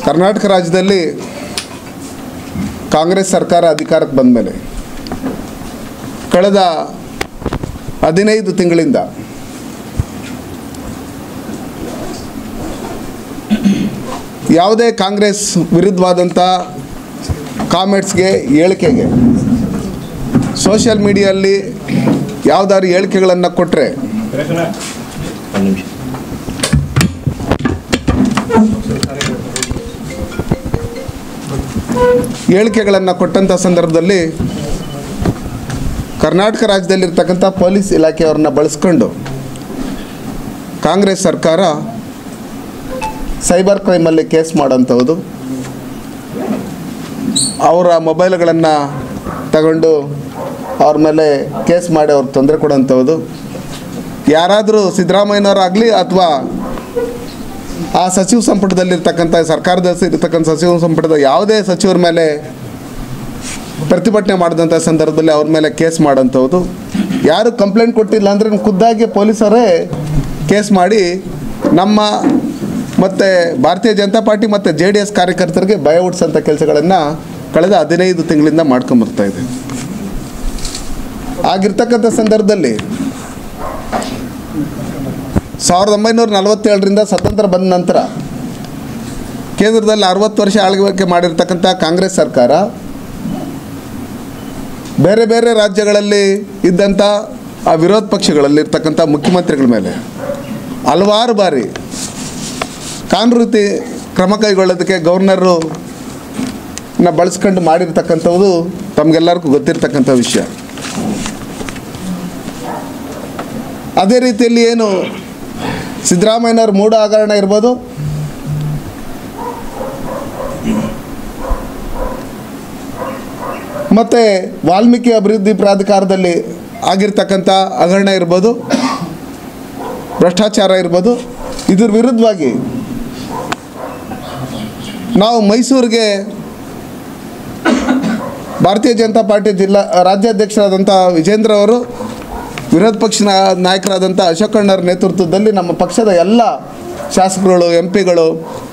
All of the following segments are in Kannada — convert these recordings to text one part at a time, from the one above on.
ಕರ್ನಾಟಕ ರಾಜ್ಯದಲ್ಲಿ ಕಾಂಗ್ರೆಸ್ ಸರ್ಕಾರ ಅಧಿಕಾರಕ್ಕೆ ಬಂದ ಮೇಲೆ ಕಳೆದ 15 ತಿಂಗಳಿಂದ ಯಾವುದೇ ಕಾಂಗ್ರೆಸ್ ವಿರುದ್ಧವಾದಂಥ ಕಾಮೆಂಟ್ಸ್ಗೆ ಹೇಳಿಕೆಗೆ ಸೋಷಿಯಲ್ ಮೀಡಿಯಲ್ಲಿ ಯಾವುದಾದ್ರು ಹೇಳಿಕೆಗಳನ್ನು ಕೊಟ್ಟರೆ ಹೇಳಿಕೆಗಳನ್ನು ಕೊಟ್ಟಂಥ ಸಂದರ್ಭದಲ್ಲಿ ಕರ್ನಾಟಕ ರಾಜ್ಯದಲ್ಲಿರ್ತಕ್ಕಂಥ ಪೊಲೀಸ್ ಇಲಾಖೆಯವ್ರನ್ನ ಬಳಸ್ಕೊಂಡು ಕಾಂಗ್ರೆಸ್ ಸರ್ಕಾರ ಸೈಬರ್ ಕ್ರೈಮಲ್ಲಿ ಕೇಸ್ ಮಾಡೋಂಥದ್ದು, ಅವರ ಮೊಬೈಲ್ಗಳನ್ನು ತಗೊಂಡು ಅವ್ರ ಮೇಲೆ ಕೇಸ್ ಮಾಡಿ ಅವ್ರಿಗೆ ತೊಂದರೆ ಕೊಡೋಂಥದ್ದು, ಯಾರಾದರೂ ಸಿದ್ದರಾಮಯ್ಯನವರಾಗಲಿ ಅಥವಾ ಆ ಸಚಿವ ಸಂಪುಟದಲ್ಲಿರ್ತಕ್ಕಂಥ ಸರ್ಕಾರದಲ್ಲಿರ್ತಕ್ಕಂಥ ಸಚಿವ ಸಂಪುಟದ ಯಾವುದೇ ಸಚಿವರ ಮೇಲೆ ಪ್ರತಿಭಟನೆ ಮಾಡಿದಂಥ ಸಂದರ್ಭದಲ್ಲಿ ಅವ್ರ ಮೇಲೆ ಕೇಸ್ ಮಾಡೋಂಥದ್ದು, ಯಾರು ಕಂಪ್ಲೇಂಟ್ ಕೊಟ್ಟಿಲ್ಲ ಅಂದರೆ ಖುದ್ದಾಗಿ ಪೊಲೀಸರೇ ಕೇಸ್ ಮಾಡಿ ನಮ್ಮ ಮತ್ತು ಭಾರತೀಯ ಜನತಾ ಪಾರ್ಟಿ ಮತ್ತು JDS ಕಾರ್ಯಕರ್ತರಿಗೆ ಭಯ ಹುಟ್ಟಿಸೋಂಥ ಕೆಲಸಗಳನ್ನು ಕಳೆದ 15 ತಿಂಗಳಿಂದ ಮಾಡ್ಕೊಂಬರ್ತಾಯಿದೆ. ಆಗಿರ್ತಕ್ಕಂಥ ಸಂದರ್ಭದಲ್ಲಿ 1947ರಿಂದ ಸ್ವತಂತ್ರ ಬಂದ ನಂತರ ಕೇಂದ್ರದಲ್ಲಿ 60 ವರ್ಷ ಆಳ್ವಿಕೆ ಮಾಡಿರ್ತಕ್ಕಂಥ ಕಾಂಗ್ರೆಸ್ ಸರ್ಕಾರ ಬೇರೆ ಬೇರೆ ರಾಜ್ಯಗಳಲ್ಲಿ ಇದ್ದಂಥ ಆ ವಿರೋಧ ಪಕ್ಷಗಳಲ್ಲಿರ್ತಕ್ಕಂಥ ಮುಖ್ಯಮಂತ್ರಿಗಳ ಮೇಲೆ ಹಲವಾರು ಬಾರಿ ಕಾನೂನು ರೀತಿ ಕ್ರಮ ಕೈಗೊಳ್ಳೋದಕ್ಕೆ ಗವರ್ನರ್ನ ಬಳಸ್ಕೊಂಡು ಮಾಡಿರ್ತಕ್ಕಂಥದ್ದು ತಮಗೆಲ್ಲರಿಗೂ ಗೊತ್ತಿರ್ತಕ್ಕಂಥ ವಿಷಯ. ಅದೇ ರೀತಿಯಲ್ಲಿ ಏನು ಸಿದ್ದರಾಮಯ್ಯನವ್ರ ಮೂಢ ಹಗರಣ ಇರ್ಬೋದು, ಮತ್ತು ವಾಲ್ಮೀಕಿ ಅಭಿವೃದ್ಧಿ ಪ್ರಾಧಿಕಾರದಲ್ಲಿ ಆಗಿರ್ತಕ್ಕಂಥ ಹಗರಣ ಇರ್ಬೋದು, ಭ್ರಷ್ಟಾಚಾರ ಇರ್ಬೋದು, ಇದ್ರ ವಿರುದ್ಧವಾಗಿ ನಾವು ಮೈಸೂರಿಗೆ ಭಾರತೀಯ ಜನತಾ ಪಾರ್ಟಿ ರಾಜ್ಯಾಧ್ಯಕ್ಷರಾದಂಥ ವಿಜೇಂದ್ರ ಅವರು, ವಿರೋಧ ಪಕ್ಷ ನಾಯಕರಾದಂಥ ಅಶೋಕಣ್ಣವ್ರ ನೇತೃತ್ವದಲ್ಲಿ ನಮ್ಮ ಪಕ್ಷದ ಎಲ್ಲ ಶಾಸಕರುಗಳು, MP ಗಳು,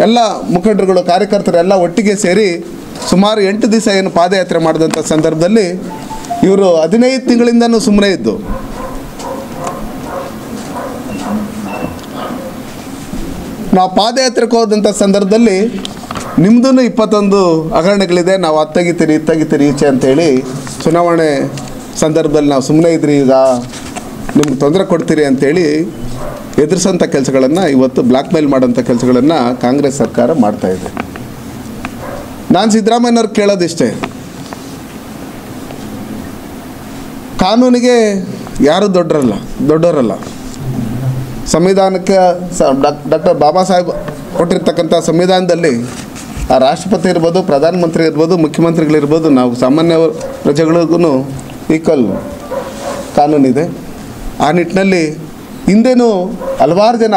ಎಲ್ಲ ಮುಖಂಡರುಗಳು, ಕಾರ್ಯಕರ್ತರು ಎಲ್ಲ ಒಟ್ಟಿಗೆ ಸೇರಿ ಸುಮಾರು 8 ದಿವಸ ಏನು ಪಾದಯಾತ್ರೆ ಮಾಡಿದಂಥ ಸಂದರ್ಭದಲ್ಲಿ ಇವರು 15 ತಿಂಗಳಿಂದನೂ ಸುಮ್ಮನೆ ಇದ್ದು ನಾವು ಪಾದಯಾತ್ರೆಗೆ ಹೋದಂಥ ಸಂದರ್ಭದಲ್ಲಿ ನಿಮ್ಮದೂ 21 ಹಗರಣಗಳಿದೆ, ನಾವು ಅದು ತೆಗಿತೀರಿ ಈಚೆ ಅಂಥೇಳಿ ಚುನಾವಣೆ ಸಂದರ್ಭದಲ್ಲಿ ನಾವು ಸುಮ್ಮನೆ ಇದ್ರಿ, ಈಗ ನಿಮ್ಗೆ ತೊಂದರೆ ಕೊಡ್ತೀರಿ ಅಂಥೇಳಿ ಎದುರಿಸೋಂಥ ಕೆಲಸಗಳನ್ನು ಇವತ್ತು ಬ್ಲ್ಯಾಕ್ ಮೇಲ್ ಮಾಡೋಂಥ ಕೆಲಸಗಳನ್ನು ಕಾಂಗ್ರೆಸ್ ಸರ್ಕಾರ ಮಾಡ್ತಾಯಿದೆ. ನಾನು ಸಿದ್ದರಾಮಯ್ಯನವ್ರು ಕೇಳೋದಿಷ್ಟೇ, ಕಾನೂನಿಗೆ ಯಾರು ದೊಡ್ಡವರಲ್ಲ. ಸಂವಿಧಾನಕ್ಕೆ ಡಾಕ್ಟರ್ ಬಾಬಾ ಸಾಹೇಬ್ ಕೊಟ್ಟಿರ್ತಕ್ಕಂಥ ಸಂವಿಧಾನದಲ್ಲಿ ಆ ರಾಷ್ಟ್ರಪತಿ ಇರ್ಬೋದು, ಪ್ರಧಾನಮಂತ್ರಿ ಇರ್ಬೋದು, ಮುಖ್ಯಮಂತ್ರಿಗಳಿರ್ಬೋದು, ನಾವು ಸಾಮಾನ್ಯ ಪ್ರಜೆಗಳಿಗೂ ಈಕ್ವಲ್ ಕಾನೂನಿದೆ. ಆ ನಿಟ್ಟಿನಲ್ಲಿ ಹಿಂದೆನೂ ಹಲವಾರು ಜನ,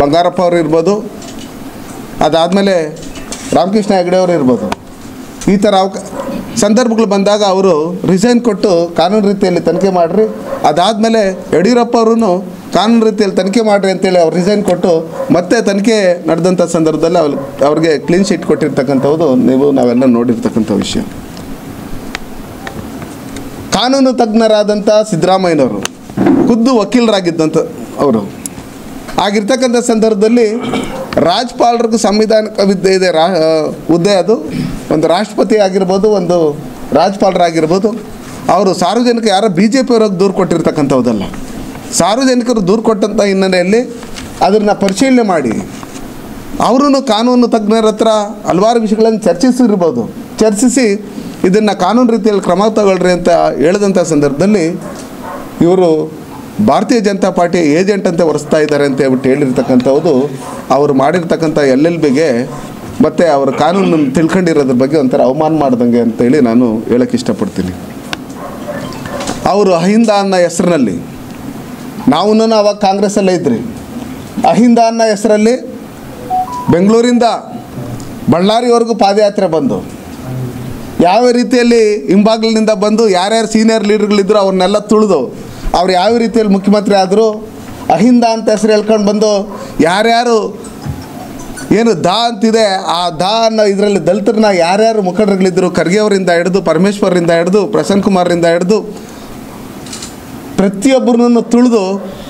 ಬಂಗಾರಪ್ಪ ಅವರು ಇರ್ಬೋದು, ಅದಾದಮೇಲೆ ರಾಮಕೃಷ್ಣ ಹೆಗಡೆ ಅವರು ಇರ್ಬೋದು, ಈ ಥರ ಸಂದರ್ಭಗಳು ಬಂದಾಗ ಅವರು ರಿಸೈನ್ ಕೊಟ್ಟು ಕಾನೂನು ರೀತಿಯಲ್ಲಿ ತನಿಖೆ ಮಾಡಿರಿ, ಅದಾದಮೇಲೆ ಯಡಿಯೂರಪ್ಪ ಅವರು ಕಾನೂನು ರೀತಿಯಲ್ಲಿ ತನಿಖೆ ಮಾಡಿರಿ ಅಂತೇಳಿ ಅವ್ರು ರಿಸೈನ್ ಕೊಟ್ಟು ಮತ್ತೆ ತನಿಖೆ ನಡೆದಂಥ ಸಂದರ್ಭದಲ್ಲಿ ಅವ್ರಿಗೆ ಕ್ಲೀನ್ ಶೀಟ್ ಕೊಟ್ಟಿರ್ತಕ್ಕಂಥದ್ದು ನಾವೆಲ್ಲ ನೋಡಿರ್ತಕ್ಕಂಥ ವಿಷಯ. ಕಾನೂನು ತಜ್ಞರಾದಂಥ ಸಿದ್ದರಾಮಯ್ಯನವರು ಖುದ್ದು ವಕೀಲರಾಗಿದ್ದಂಥ ಅವರು ಆಗಿರ್ತಕ್ಕಂಥ ಸಂದರ್ಭದಲ್ಲಿ ರಾಜ್ಯಪಾಲರಿಗೂ ಸಂವಿಧಾನಿಕ ಹುದ್ದೆ ಇದೆ, ಹುದ್ದೆ ಅದು ಒಂದು ರಾಷ್ಟ್ರಪತಿ ಆಗಿರ್ಬೋದು, ಒಂದು ರಾಜ್ಯಪಾಲರಾಗಿರ್ಬೋದು. ಅವರು ಸಾರ್ವಜನಿಕ ಯಾರೋ BJP ಅವ್ರಿಗೆ ದೂರು ಕೊಟ್ಟಿರ್ತಕ್ಕಂಥದ್ದಲ್ಲ, ಸಾರ್ವಜನಿಕರು ದೂರು ಕೊಟ್ಟಂಥ ಹಿನ್ನೆಲೆಯಲ್ಲಿ ಅದನ್ನು ಪರಿಶೀಲನೆ ಮಾಡಿ ಅವರೂ ಕಾನೂನು ತಜ್ಞರ ಹತ್ರ ಹಲವಾರು ವಿಷಯಗಳನ್ನು ಚರ್ಚಿಸಿ ಇದನ್ನು ಕಾನೂನು ರೀತಿಯಲ್ಲಿ ಕ್ರಮ ತಗೊಳ್ರಿ ಅಂತ ಹೇಳಿದಂಥ ಸಂದರ್ಭದಲ್ಲಿ ಇವರು ಭಾರತೀಯ ಜನತಾ ಪಾರ್ಟಿ ಏಜೆಂಟ್ ಅಂತ ಹೊರಿಸ್ತಾ ಇದ್ದಾರೆ ಅಂತ ಹೇಳ್ಬಿಟ್ಟು ಹೇಳಿರ್ತಕ್ಕಂಥದ್ದು ಅವರು ಮಾಡಿರ್ತಕ್ಕಂಥ LLBಗೆ ಮತ್ತು ಅವರ ಕಾನೂನನ್ನು ತಿಳ್ಕೊಂಡಿರೋದ್ರ ಬಗ್ಗೆ ಒಂಥರ ಅವಮಾನ ಮಾಡ್ದಂಗೆ ಅಂತೇಳಿ ನಾನು ಹೇಳೋಕ್ಕೆ ಇಷ್ಟಪಡ್ತೀನಿ. ಅವರು ಅಹಿಂದ ಅನ್ನೋ ಹೆಸರಿನಲ್ಲಿ, ನಾವು ಅವಾಗ ಕಾಂಗ್ರೆಸ್ಸಲ್ಲೇ ಇದ್ರಿ, ಅಹಿಂದ ಅನ್ನೋ ಹೆಸರಲ್ಲಿ ಬೆಂಗಳೂರಿಂದ ಬಳ್ಳಾರಿವರೆಗೂ ಪಾದಯಾತ್ರೆ ಬಂದು ಯಾವ ರೀತಿಯಲ್ಲಿ ಹಿಂಬಾಗಿಲಿನಿಂದ ಬಂದು ಯಾರ್ಯಾರು ಸೀನಿಯರ್ ಲೀಡರ್ಗಳಿದ್ರು ಅವ್ರನ್ನೆಲ್ಲ ತುಳಿದು ಅವ್ರು ಯಾವ ರೀತಿಯಲ್ಲಿ ಮುಖ್ಯಮಂತ್ರಿ ಆದರೂ, ಅಹಿಂದ ಅಂತ ಹೆಸರು ಹೇಳ್ಕೊಂಡು ಬಂದು ಯಾರ್ಯಾರು ಏನು ದಾ ಅಂತಿದೆ, ಆ ದಾ ಅನ್ನೋ ಇದರಲ್ಲಿ ದಲಿತರನ್ನ ಯಾರ್ಯಾರು ಮುಖಂಡರುಗಳಿದ್ದರು, ಖರ್ಗೆ ಅವರಿಂದ ಹಿಡಿದು ಪರಮೇಶ್ವರರಿಂದ ಹಿಡಿದು ಪ್ರಸನ್ನ ಕುಮಾರಿಂದ ಹಿಡಿದು ಪ್ರತಿಯೊಬ್ಬರನ್ನು ತುಳಿದು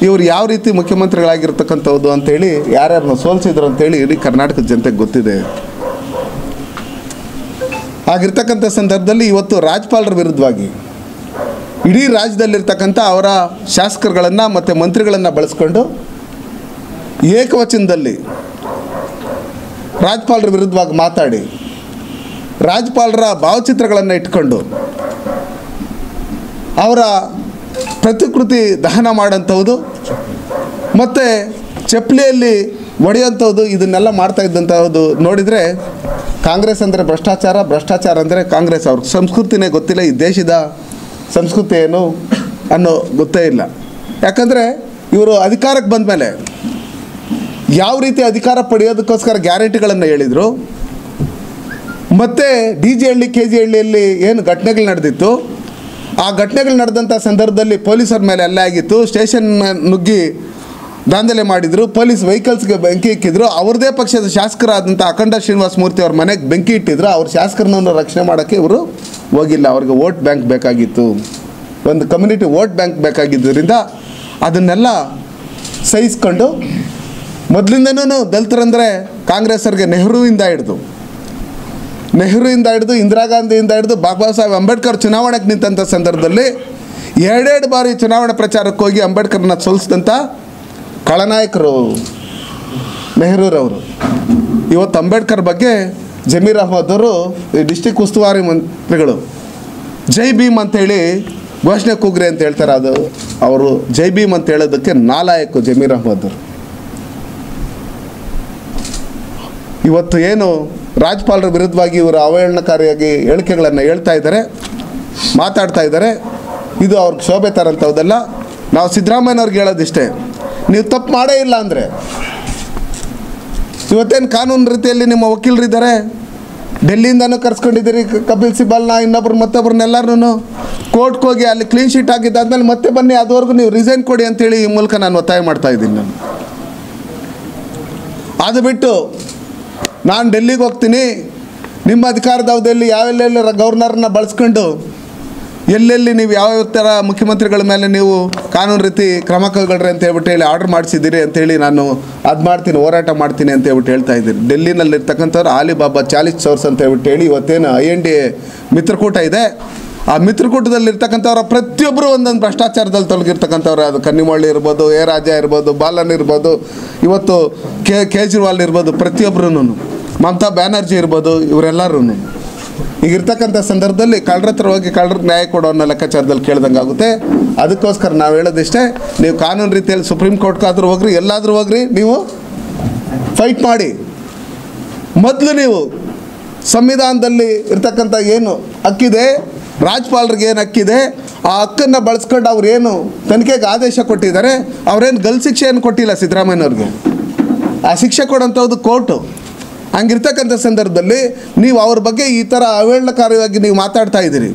ಇವರು ಯಾವ ರೀತಿ ಮುಖ್ಯಮಂತ್ರಿಗಳಾಗಿರ್ತಕ್ಕಂಥದ್ದು ಅಂತೇಳಿ ಯಾರ್ಯಾರನ್ನ ಸೋಲಿಸಿದ್ರು ಅಂತೇಳಿ ಇಡೀ ಕರ್ನಾಟಕದ ಜನತೆಗೆ ಗೊತ್ತಿದೆ. ಆಗಿರ್ತಕ್ಕಂಥ ಸಂದರ್ಭದಲ್ಲಿ ಇವತ್ತು ರಾಜ್ಯಪಾಲರ ವಿರುದ್ಧವಾಗಿ ಇಡೀ ರಾಜ್ಯದಲ್ಲಿರ್ತಕ್ಕಂಥ ಅವರ ಶಾಸಕರುಗಳನ್ನು ಮತ್ತು ಮಂತ್ರಿಗಳನ್ನು ಬಳಸ್ಕೊಂಡು ಏಕವಚನದಲ್ಲಿ ರಾಜ್ಯಪಾಲರ ವಿರುದ್ಧವಾಗಿ ಮಾತಾಡಿ ರಾಜ್ಯಪಾಲರ ಭಾವಚಿತ್ರಗಳನ್ನು ಇಟ್ಕೊಂಡು ಅವರ ಪ್ರತಿಕೃತಿ ದಹನ ಮಾಡೋಂಥದ್ದು ಮತ್ತು ಚಪ್ಪಲಿಯಲ್ಲಿ ಒಡೆಯೋಂಥದ್ದು ಇದನ್ನೆಲ್ಲ ಮಾಡ್ತಾ ಇದ್ದಂಥದ್ದು ನೋಡಿದರೆ ಕಾಂಗ್ರೆಸ್ ಅಂದರೆ ಭ್ರಷ್ಟಾಚಾರ, ಭ್ರಷ್ಟಾಚಾರ ಅಂದರೆ ಕಾಂಗ್ರೆಸ್. ಅವ್ರ ಸಂಸ್ಕೃತಿನೇ ಗೊತ್ತಿಲ್ಲ, ಈ ದೇಶದ ಸಂಸ್ಕೃತಿ ಏನು ಅನ್ನೋ ಗೊತ್ತೇ ಇಲ್ಲ. ಯಾಕಂದರೆ ಇವರು ಅಧಿಕಾರಕ್ಕೆ ಬಂದ ಮೇಲೆ ಯಾವ ರೀತಿ ಅಧಿಕಾರ ಪಡೆಯೋದಕ್ಕೋಸ್ಕರ ಗ್ಯಾರಂಟಿಗಳನ್ನು ಹೇಳಿದರು, ಮತ್ತು DG ಹಳ್ಳಿ KG ಹಳ್ಳಿಯಲ್ಲಿ ಏನು ಘಟನೆಗಳು ನಡೆದಿತ್ತು, ಆ ಘಟನೆಗಳು ನಡೆದಂಥ ಸಂದರ್ಭದಲ್ಲಿ ಪೊಲೀಸರ ಮೇಲೆ ಹಲ್ಲೆ ಆಗಿತ್ತು, ಸ್ಟೇಷನ್ ನುಗ್ಗಿ ದಾಂಧಲೆ ಮಾಡಿದರು, ಪೊಲೀಸ್ ವೆಹಿಕಲ್ಸ್ಗೆ ಬೆಂಕಿ ಇಕ್ಕಿದ್ರು, ಅವ್ರದ್ದೇ ಪಕ್ಷದ ಶಾಸಕರಾದಂಥ ಅಖಂಡ ಶ್ರೀನಿವಾಸ ಮೂರ್ತಿ ಅವ್ರ ಮನೆಗೆ ಬೆಂಕಿ ಇಟ್ಟಿದ್ರು. ಅವ್ರ ಶಾಸಕರನ್ನು ರಕ್ಷಣೆ ಮಾಡೋಕ್ಕೆ ಇವರು ಹೋಗಿಲ್ಲ. ಅವ್ರಿಗೆ ವೋಟ್ ಬ್ಯಾಂಕ್ ಬೇಕಾಗಿತ್ತು, ಒಂದು ಕಮ್ಯುನಿಟಿ ವೋಟ್ ಬ್ಯಾಂಕ್ ಬೇಕಾಗಿದ್ದರಿಂದ ಅದನ್ನೆಲ್ಲ ಸಹಿಸ್ಕೊಂಡು ಮೊದಲಿಂದನೂ ದಲಿತರಂದರೆ ಕಾಂಗ್ರೆಸ್ಸರಿಗೆ ನೆಹರುವಿಂದ ಹಿಡಿದು ಇಂದಿರಾ ಗಾಂಧಿಯಿಂದ ಹಿಡಿದು ಬಾಬಾ ಸಾಹೇಬ್ ಅಂಬೇಡ್ಕರ್ ಚುನಾವಣೆಗೆ ನಿಂತಂಥ ಸಂದರ್ಭದಲ್ಲಿ 2 ಬಾರಿ ಚುನಾವಣಾ ಪ್ರಚಾರಕ್ಕೆ ಹೋಗಿ ಅಂಬೇಡ್ಕರ್ನ ಸೋಲಿಸಿದಂಥ ಖಳನಾಯಕರು ನೆಹರೂರವರು. ಇವತ್ತು ಅಂಬೇಡ್ಕರ್ ಬಗ್ಗೆ ಜಮೀರ್ ಅಹ್ಮದ್ ಅವರು ಡಿಸ್ಟಿಕ್ ಉಸ್ತುವಾರಿ ಮಂತ್ರಿಗಳು ಜೈ ಭೀಮ್ ಅಂತೇಳಿ ಘೋಷಣೆ ಕೂಗ್ರಿ ಅಂತ ಹೇಳ್ತಾರೆ. ಅದು ಅವರು ಜೈ ಭೀಮ್ ಅಂತ ಹೇಳೋದಕ್ಕೆ ನಾಲಾಯಕು ಜಮೀರ್ ಅಹ್ಮದ್ ಅವರು. ಇವತ್ತು ಏನು ರಾಜ್ಯಪಾಲರ ವಿರುದ್ಧವಾಗಿ ಇವರು ಅವಹೇಳನಕಾರಿಯಾಗಿ ಹೇಳಿಕೆಗಳನ್ನು ಹೇಳ್ತಾ ಇದ್ದಾರೆ, ಮಾತಾಡ್ತಾ ಇದ್ದಾರೆ, ಇದು ಅವ್ರಿಗೆ ಶೋಭೆ ತರಂಥದ್ದಲ್ಲ. ನಾವು ಸಿದ್ದರಾಮಯ್ಯನವ್ರಿಗೆ ಹೇಳೋದಿಷ್ಟೇ, ನೀವು ತಪ್ಪು ಮಾಡೇ ಇಲ್ಲ ಅಂದರೆ ಇವತ್ತೇನು ಕಾನೂನು ರೀತಿಯಲ್ಲಿ ನಿಮ್ಮ ವಕೀಲರಿದ್ದಾರೆ, ಡೆಲ್ಲಿಯಿಂದನೂ ಕರ್ಸ್ಕೊಂಡಿದ್ದೀರಿ ಕಪಿಲ್ ಸಿಬಲ್ನ, ಇನ್ನೊಬ್ರು ಮತ್ತೊಬ್ರನ್ನೆಲ್ಲರೂ ಕೋರ್ಟ್ಗೆ ಹೋಗಿ ಅಲ್ಲಿ ಕ್ಲೀನ್ ಶೀಟ್ ಆಗಿದ್ದಾದ್ಮೇಲೆ ಮತ್ತೆ ಬನ್ನಿ, ಅದುವರೆಗೂ ನೀವು ರಿಸೈನ್ ಕೊಡಿ ಅಂತೇಳಿ ಈ ಮೂಲಕ ನಾನು ಒತ್ತಾಯ ಮಾಡ್ತಾಯಿದ್ದೀನಿ. ಅದು ಬಿಟ್ಟು ನಾನು ಡೆಲ್ಲಿಗೆ ಹೋಗ್ತೀನಿ, ನಿಮ್ಮ ಅಧಿಕಾರದ ಅವಧಿಯಲ್ಲಿ ಯಾವೆಲ್ಲೆಲ್ಲ ಗವರ್ನರ್ನ ಬಳಸ್ಕೊಂಡು ಎಲ್ಲೆಲ್ಲಿ ನೀವು ಯಾವ್ಯಾವ ಥರ ಮುಖ್ಯಮಂತ್ರಿಗಳ ಮೇಲೆ ನೀವು ಕಾನೂನು ರೀತಿ ಕ್ರಮ ಕೈಗೊಳ್ಳ್ರಿ ಅಂತ ಹೇಳ್ಬಿಟ್ಟು ಹೇಳಿ ಆರ್ಡರ್ ಮಾಡಿಸಿದ್ದೀರಿ ಅಂತೇಳಿ ನಾನು ಅದು ಮಾಡ್ತೀನಿ, ಹೋರಾಟ ಮಾಡ್ತೀನಿ ಅಂತ ಹೇಳ್ಬಿಟ್ಟು ಹೇಳ್ತಾ ಇದ್ದೀರಿ. ಡೆಲ್ಲಿನಲ್ಲಿರ್ತಕ್ಕಂಥವ್ರು ಆಲಿಬಾಬಾ 40 ಸೋರ್ಸ್ ಅಂತ ಹೇಳ್ಬಿಟ್ಟು ಹೇಳಿ ಇವತ್ತೇನು INDA ಮಿತ್ರಕೂಟ ಇದೆ, ಆ ಮಿತ್ರಕೂಟದಲ್ಲಿರ್ತಕ್ಕಂಥವ್ರ ಪ್ರತಿಯೊಬ್ಬರು ಒಂದೊಂದು ಭ್ರಷ್ಟಾಚಾರದಲ್ಲಿ ತೊಲಗಿರ್ತಕ್ಕಂಥವ್ರು. ಅದು ಕನ್ನಿಮೊಳ್ಳಿ ಇರ್ಬೋದು, ಎ ರಾಜಾ ಇರ್ಬೋದು, ಬಾಲನ್ ಇರ್ಬೋದು, ಇವತ್ತು ಕೇಜ್ರಿವಾಲ್ ಇರ್ಬೋದು, ಪ್ರತಿಯೊಬ್ಬರೂ, ಮಮತಾ ಬ್ಯಾನರ್ಜಿ ಇರ್ಬೋದು, ಇವರೆಲ್ಲರೂ ಈಗಿರ್ತಕ್ಕಂಥ ಸಂದರ್ಭದಲ್ಲಿ ಕಳ್ಳರ ಹತ್ರ ಹೋಗಿ ಕಳ್ಳರಿಗೆ ನ್ಯಾಯ ಕೊಡೋ ಅನ್ನೋ ಲೆಕ್ಕಾಚಾರದಲ್ಲಿ ಕೇಳ್ದಂಗೆ ಆಗುತ್ತೆ. ಅದಕ್ಕೋಸ್ಕರ ನಾವು ಹೇಳೋದಿಷ್ಟೇ, ನೀವು ಕಾನೂನು ರೀತಿಯಲ್ಲಿ ಸುಪ್ರೀಂ ಕೋರ್ಟ್ಗಾದರೂ ಹೋಗ್ರಿ, ಎಲ್ಲಾದರೂ ಹೋಗ್ರಿ, ನೀವು ಫೈಟ್ ಮಾಡಿ. ಮೊದಲು ನೀವು ಸಂವಿಧಾನದಲ್ಲಿ ಇರ್ತಕ್ಕಂಥ ಏನು ಹಕ್ಕಿದೆ, ರಾಜ್ಯಪಾಲರಿಗೆ ಏನು ಹಕ್ಕಿದೆ, ಆ ಹಕ್ಕನ್ನು ಬಳಸ್ಕೊಂಡು ಅವ್ರೇನು ತನಿಖೆಗೆ ಆದೇಶ ಕೊಟ್ಟಿದ್ದಾರೆ, ಅವರೇನು ಗಲ್ ಶಿಕ್ಷೆಯನ್ನು ಕೊಟ್ಟಿಲ್ಲ ಸಿದ್ದರಾಮಯ್ಯನವ್ರಿಗೆ. ಆ ಶಿಕ್ಷೆ ಕೊಡೋಂಥದ್ದು ಕೋರ್ಟು. ಹಂಗಿರ್ತಕ್ಕಂಥ ಸಂದರ್ಭದಲ್ಲಿ ನೀವು ಅವ್ರ ಬಗ್ಗೆ ಈ ಥರ ಅವಹೇಳನಕಾರಿಯಾಗಿ ನೀವು ಮಾತಾಡ್ತಾ ಇದ್ದೀರಿ.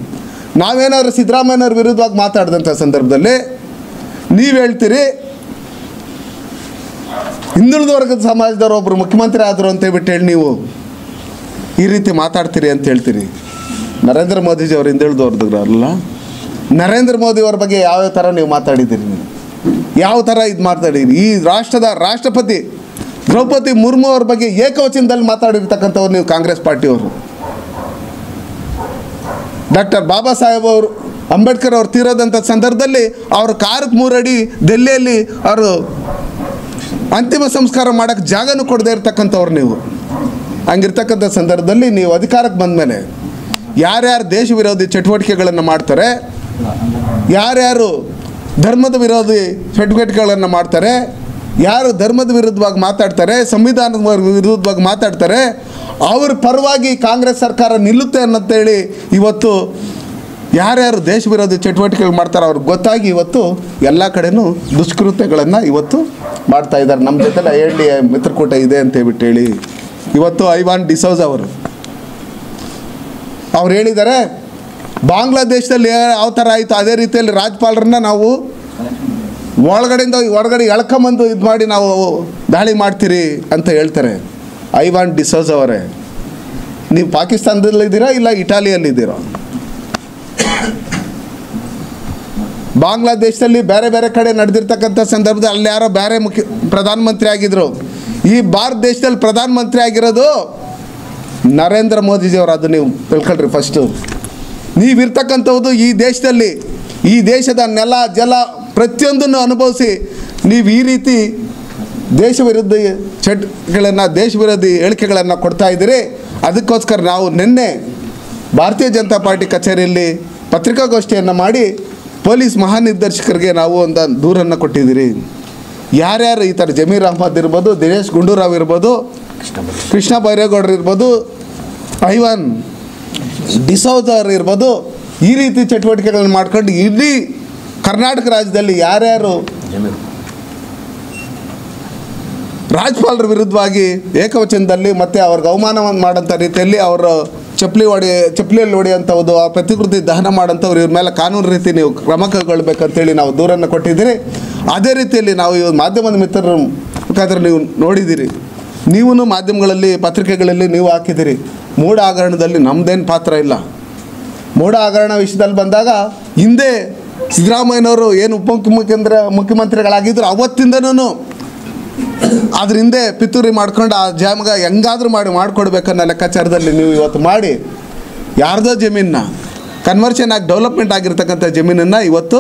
ನಾವೇನಾದ್ರು ಸಿದ್ದರಾಮಯ್ಯನವ್ರ ವಿರುದ್ಧವಾಗಿ ಮಾತಾಡಿದಂಥ ಸಂದರ್ಭದಲ್ಲಿ ನೀವು ಹೇಳ್ತೀರಿ ಹಿಂದುಳಿದ ವರ್ಗದ ಸಮಾಜದವ್ರು ಒಬ್ಬರು ಮುಖ್ಯಮಂತ್ರಿ ಆದರು ಅಂತೇಳ್ಬಿಟ್ಟು ಹೇಳಿ ನೀವು ಈ ರೀತಿ ಮಾತಾಡ್ತೀರಿ ಅಂತ ಹೇಳ್ತೀರಿ. ನರೇಂದ್ರ ಮೋದಿಜಿ ಅವ್ರು ಹಿಂದುಳಿದ ವರ್ಗದವ್ರಲ್ಲ, ನರೇಂದ್ರ ಮೋದಿಯವ್ರ ಬಗ್ಗೆ ಯಾವ್ಯಾವ ಥರ ನೀವು ಮಾತಾಡಿದ್ದೀರಿ, ನೀವು ಯಾವ ಥರ ಇದು ಮಾತಾಡಿರಿ. ಈ ರಾಷ್ಟ್ರದ ರಾಷ್ಟ್ರಪತಿ ದ್ರೌಪದಿ ಮುರ್ಮು ಅವ್ರ ಬಗ್ಗೆ ಏಕವಚನದಲ್ಲಿ ಮಾತಾಡಿರ್ತಕ್ಕಂಥವ್ರು ನೀವು ಕಾಂಗ್ರೆಸ್ ಪಾರ್ಟಿಯವರು. ಡಾಕ್ಟರ್ ಬಾಬಾ ಸಾಹೇಬ್ ಅವರು ಅಂಬೇಡ್ಕರ್ ಅವ್ರು ತೀರೋದಂಥ ಸಂದರ್ಭದಲ್ಲಿ ಅವ್ರ ಕಾರಕ್ಕೆ 3 ಅಡಿ ಡೆಲ್ಲಿಯಲ್ಲಿ ಅವರು ಅಂತಿಮ ಸಂಸ್ಕಾರ ಮಾಡೋಕ್ಕೆ ಜಾಗನೂ ಕೊಡದೇ ಇರ್ತಕ್ಕಂಥವ್ರು ನೀವು. ಹಂಗಿರ್ತಕ್ಕಂಥ ಸಂದರ್ಭದಲ್ಲಿ ನೀವು ಅಧಿಕಾರಕ್ಕೆ ಬಂದ ಮೇಲೆ ಯಾರ್ಯಾರು ದೇಶ ವಿರೋಧಿ ಚಟುವಟಿಕೆಗಳನ್ನು ಮಾಡ್ತಾರೆ, ಯಾರ್ಯಾರು ಧರ್ಮದ ವಿರೋಧಿ ಚಟುವಟಿಕೆಗಳನ್ನು ಮಾಡ್ತಾರೆ, ಯಾರು ಧರ್ಮದ ವಿರುದ್ಧವಾಗಿ ಮಾತಾಡ್ತಾರೆ, ಸಂವಿಧಾನದ ವಿರುದ್ಧವಾಗಿ ಮಾತಾಡ್ತಾರೆ, ಅವ್ರ ಪರವಾಗಿ ಕಾಂಗ್ರೆಸ್ ಸರ್ಕಾರ ನಿಲ್ಲುತ್ತೆ ಅನ್ನೋಂತೇಳಿ ಇವತ್ತು ಯಾರ್ಯಾರು ದೇಶ ವಿರೋಧಿ ಚಟುವಟಿಕೆಗಳು ಮಾಡ್ತಾರೆ ಅವ್ರಿಗೆ ಗೊತ್ತಾಗಿ ಇವತ್ತು ಎಲ್ಲ ಕಡೆನೂ ದುಷ್ಕೃತ್ಯಗಳನ್ನು ಇವತ್ತು ಮಾಡ್ತಾ ಇದ್ದಾರೆ. ನಮ್ಮ ಜೊತೆಲಿ INDA ಮಿತ್ರಕೂಟ ಇದೆ ಅಂತೇಳ್ಬಿಟ್ಟು ಹೇಳಿ ಇವತ್ತು ಐವಾನ್ ಡಿಸೋಜ್ ಅವ್ರು ಹೇಳಿದ್ದಾರೆ, ಬಾಂಗ್ಲಾದೇಶದಲ್ಲಿ ಯಾವ ಥರ ಆಯಿತು ಅದೇ ರೀತಿಯಲ್ಲಿ ರಾಜ್ಯಪಾಲರನ್ನ ನಾವು ಒಳಗಡೆಯಿಂದ ಹೊರಗಡೆ ಎಳ್ಕೊಂಬಂದು ಇದು ಮಾಡಿ ನಾವು ದಾಳಿ ಮಾಡ್ತೀರಿ ಅಂತ ಹೇಳ್ತಾರೆ. ಐವಾನ್ ಡಿಸೋಜ್ ಅವರೇ, ನೀವು ಪಾಕಿಸ್ತಾನದಲ್ಲಿದ್ದೀರಾ ಇಲ್ಲ ಇಟಾಲಿಯಲ್ಲಿದ್ದೀರಾ? ಬಾಂಗ್ಲಾದೇಶದಲ್ಲಿ ಬೇರೆ ಬೇರೆ ಕಡೆ ನಡೆದಿರ್ತಕ್ಕಂಥ ಸಂದರ್ಭದಲ್ಲಿ ಅಲ್ಲಿ ಯಾರೋ ಬೇರೆ ಪ್ರಧಾನಮಂತ್ರಿ ಆಗಿದ್ದರು. ಈ ಭಾರತ ದೇಶದಲ್ಲಿ ಪ್ರಧಾನಮಂತ್ರಿ ಆಗಿರೋದು ನರೇಂದ್ರ ಮೋದಿಜಿಯವರು. ಅದು ನೀವು ತಿಳ್ಕೊಳ್ರಿ ಫಸ್ಟು. ನೀವಿರ್ತಕ್ಕಂಥದ್ದು ಈ ದೇಶದಲ್ಲಿ, ಈ ದೇಶದ ನೆಲ ಜಲ ಪ್ರತಿಯೊಂದನ್ನು ಅನುಭವಿಸಿ ನೀವು ಈ ರೀತಿ ದೇಶ ವಿರೋಧಿ ಚಟಗಳನ್ನು, ದೇಶ ವಿರೋಧಿ ಹೇಳಿಕೆಗಳನ್ನು ಕೊಡ್ತಾ ಇದ್ದೀರಿ. ಅದಕ್ಕೋಸ್ಕರ ನಾವು ನಿನ್ನೆ ಭಾರತೀಯ ಜನತಾ ಪಾರ್ಟಿ ಕಚೇರಿಯಲ್ಲಿ ಪತ್ರಿಕಾಗೋಷ್ಠಿಯನ್ನು ಮಾಡಿ ಪೊಲೀಸ್ ಮಹಾನಿರ್ದೇಶಕರಿಗೆ ನಾವು ಒಂದು ದೂರನ್ನು ಕೊಟ್ಟಿದ್ದೀರಿ. ಯಾರ್ಯಾರು ಈ ಥರ ಜಮೀರ್ ಅಹ್ಮದ್ ಇರ್ಬೋದು, ದಿನೇಶ್ ಗುಂಡೂರಾವ್ ಇರ್ಬೋದು, ಕೃಷ್ಣ ಬೈರೇಗೌಡರು ಇರ್ಬೋದು, ಐವಾನ್ ಡಿಸೋಜ್ ಅವರು ಇರ್ಬೋದು, ಈ ರೀತಿ ಚಟುವಟಿಕೆಗಳನ್ನು ಮಾಡ್ಕೊಂಡು ಇಡೀ ಕರ್ನಾಟಕ ರಾಜ್ಯದಲ್ಲಿ ಯಾರ್ಯಾರು ರಾಜ್ಯಪಾಲರ ವಿರುದ್ಧವಾಗಿ ಏಕವಚನದಲ್ಲಿ ಮತ್ತು ಅವ್ರಿಗೆ ಅವಮಾನವನ್ನು ಮಾಡೋಂಥ ರೀತಿಯಲ್ಲಿ ಅವರು ಚಪ್ಪಲಿಯಲ್ಲಿ ಹೊಡೆಯುವಂಥದ್ದು, ಆ ಪ್ರತಿಕೃತಿ ದಹನ ಮಾಡೋಂಥವ್ರು ಇವ್ರ ಮೇಲೆ ಕಾನೂನು ರೀತಿ ನೀವು ಕ್ರಮ ಕೈಗೊಳ್ಬೇಕಂತೇಳಿ ನಾವು ದೂರನ್ನು ಕೊಟ್ಟಿದ್ದೀರಿ. ಅದೇ ರೀತಿಯಲ್ಲಿ ನಾವು ಇವಾಗ ಮಾಧ್ಯಮದ ಮಿತ್ರರ ಮುಖಾಂತರ ನೀವು ನೋಡಿದ್ದೀರಿ, ನೀವೂ ಮಾಧ್ಯಮಗಳಲ್ಲಿ ಪತ್ರಿಕೆಗಳಲ್ಲಿ ನೀವು ಹಾಕಿದ್ದೀರಿ. ಮೂಢ ಹಗರಣದಲ್ಲಿ ನಮ್ಮದೇನು ಪಾತ್ರ ಇಲ್ಲ. ಮೂಢ ಹಗರಣ ವಿಷಯದಲ್ಲಿ ಬಂದಾಗ ಹಿಂದೆ ಸಿದ್ದರಾಮಯ್ಯನವರು ಏನು ಮುಖ್ಯಮಂತ್ರಿಗಳಾಗಿದ್ದರು ಅವತ್ತಿಂದನೂ ಅದ್ರ ಹಿಂದೆ ಪಿತೂರಿ ಮಾಡ್ಕೊಂಡು ಆ ಜಾಮಗ ಹೆಂಗಾದ್ರೂ ಮಾಡಿಕೊಡ್ಬೇಕನ್ನೋ ಲೆಕ್ಕಾಚಾರದಲ್ಲಿ ನೀವು ಇವತ್ತು ಮಾಡಿ ಯಾರ್ದೋ ಜಮೀನನ್ನ ಕನ್ವರ್ಷನ್ ಆಗಿ ಡೆವಲಪ್ಮೆಂಟ್ ಆಗಿರ್ತಕ್ಕಂಥ ಜಮೀನನ್ನು ಇವತ್ತು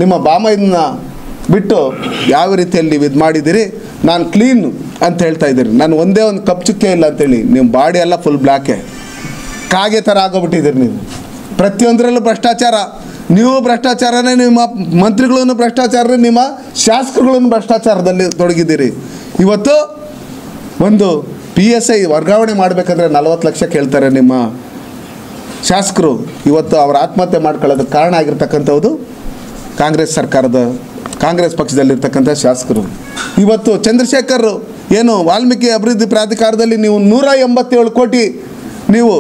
ನಿಮ್ಮ ಬಾಮೈದನ್ನ ಬಿಟ್ಟು ಯಾವ ರೀತಿಯಲ್ಲಿ ನೀವು ಇದು ಮಾಡಿದ್ದೀರಿ. ನಾನು ಕ್ಲೀನ್ ಅಂತ ಹೇಳ್ತಾ ಇದ್ದೀರಿ, ನಾನು ಒಂದೇ ಒಂದು ಕಪ್ ಚುಕ್ಕೆ ಇಲ್ಲ ಅಂತೇಳಿ. ನಿಮ್ಮ ಬಾಡಿ ಎಲ್ಲ ಫುಲ್ ಬ್ಲ್ಯಾಕೆ, ಕಾಗೆ ಥರ ಆಗೋಗ್ಬಿಟ್ಟಿದ್ದೀರಿ. ನೀವು ಪ್ರತಿಯೊಂದರಲ್ಲೂ ಭ್ರಷ್ಟಾಚಾರ. ನೀವು ಭ್ರಷ್ಟಾಚಾರನೇ, ನಿಮ್ಮ ಮಂತ್ರಿಗಳನ್ನು ಭ್ರಷ್ಟಾಚಾರ, ನಿಮ್ಮ ಶಾಸಕರುಗಳನ್ನು ಭ್ರಷ್ಟಾಚಾರದಲ್ಲಿ ತೊಡಗಿದ್ದೀರಿ. ಇವತ್ತು ಒಂದು PSI ವರ್ಗಾವಣೆ ಮಾಡಬೇಕಂದ್ರೆ 40 ಲಕ್ಷ ಕೇಳ್ತಾರೆ ನಿಮ್ಮ ಶಾಸಕರು. ಇವತ್ತು ಅವರ ಆತ್ಮಹತ್ಯೆ ಮಾಡ್ಕೊಳ್ಳೋದಕ್ಕೆ ಕಾರಣ ಆಗಿರ್ತಕ್ಕಂಥದ್ದು ಕಾಂಗ್ರೆಸ್ ಪಕ್ಷದಲ್ಲಿರ್ತಕ್ಕಂಥ ಶಾಸಕರು. ಇವತ್ತು ಚಂದ್ರಶೇಖರ್ ಏನು ವಾಲ್ಮೀಕಿ ಅಭಿವೃದ್ಧಿ ಪ್ರಾಧಿಕಾರದಲ್ಲಿ ನೀವು 187 ಕೋಟಿ ನೀವು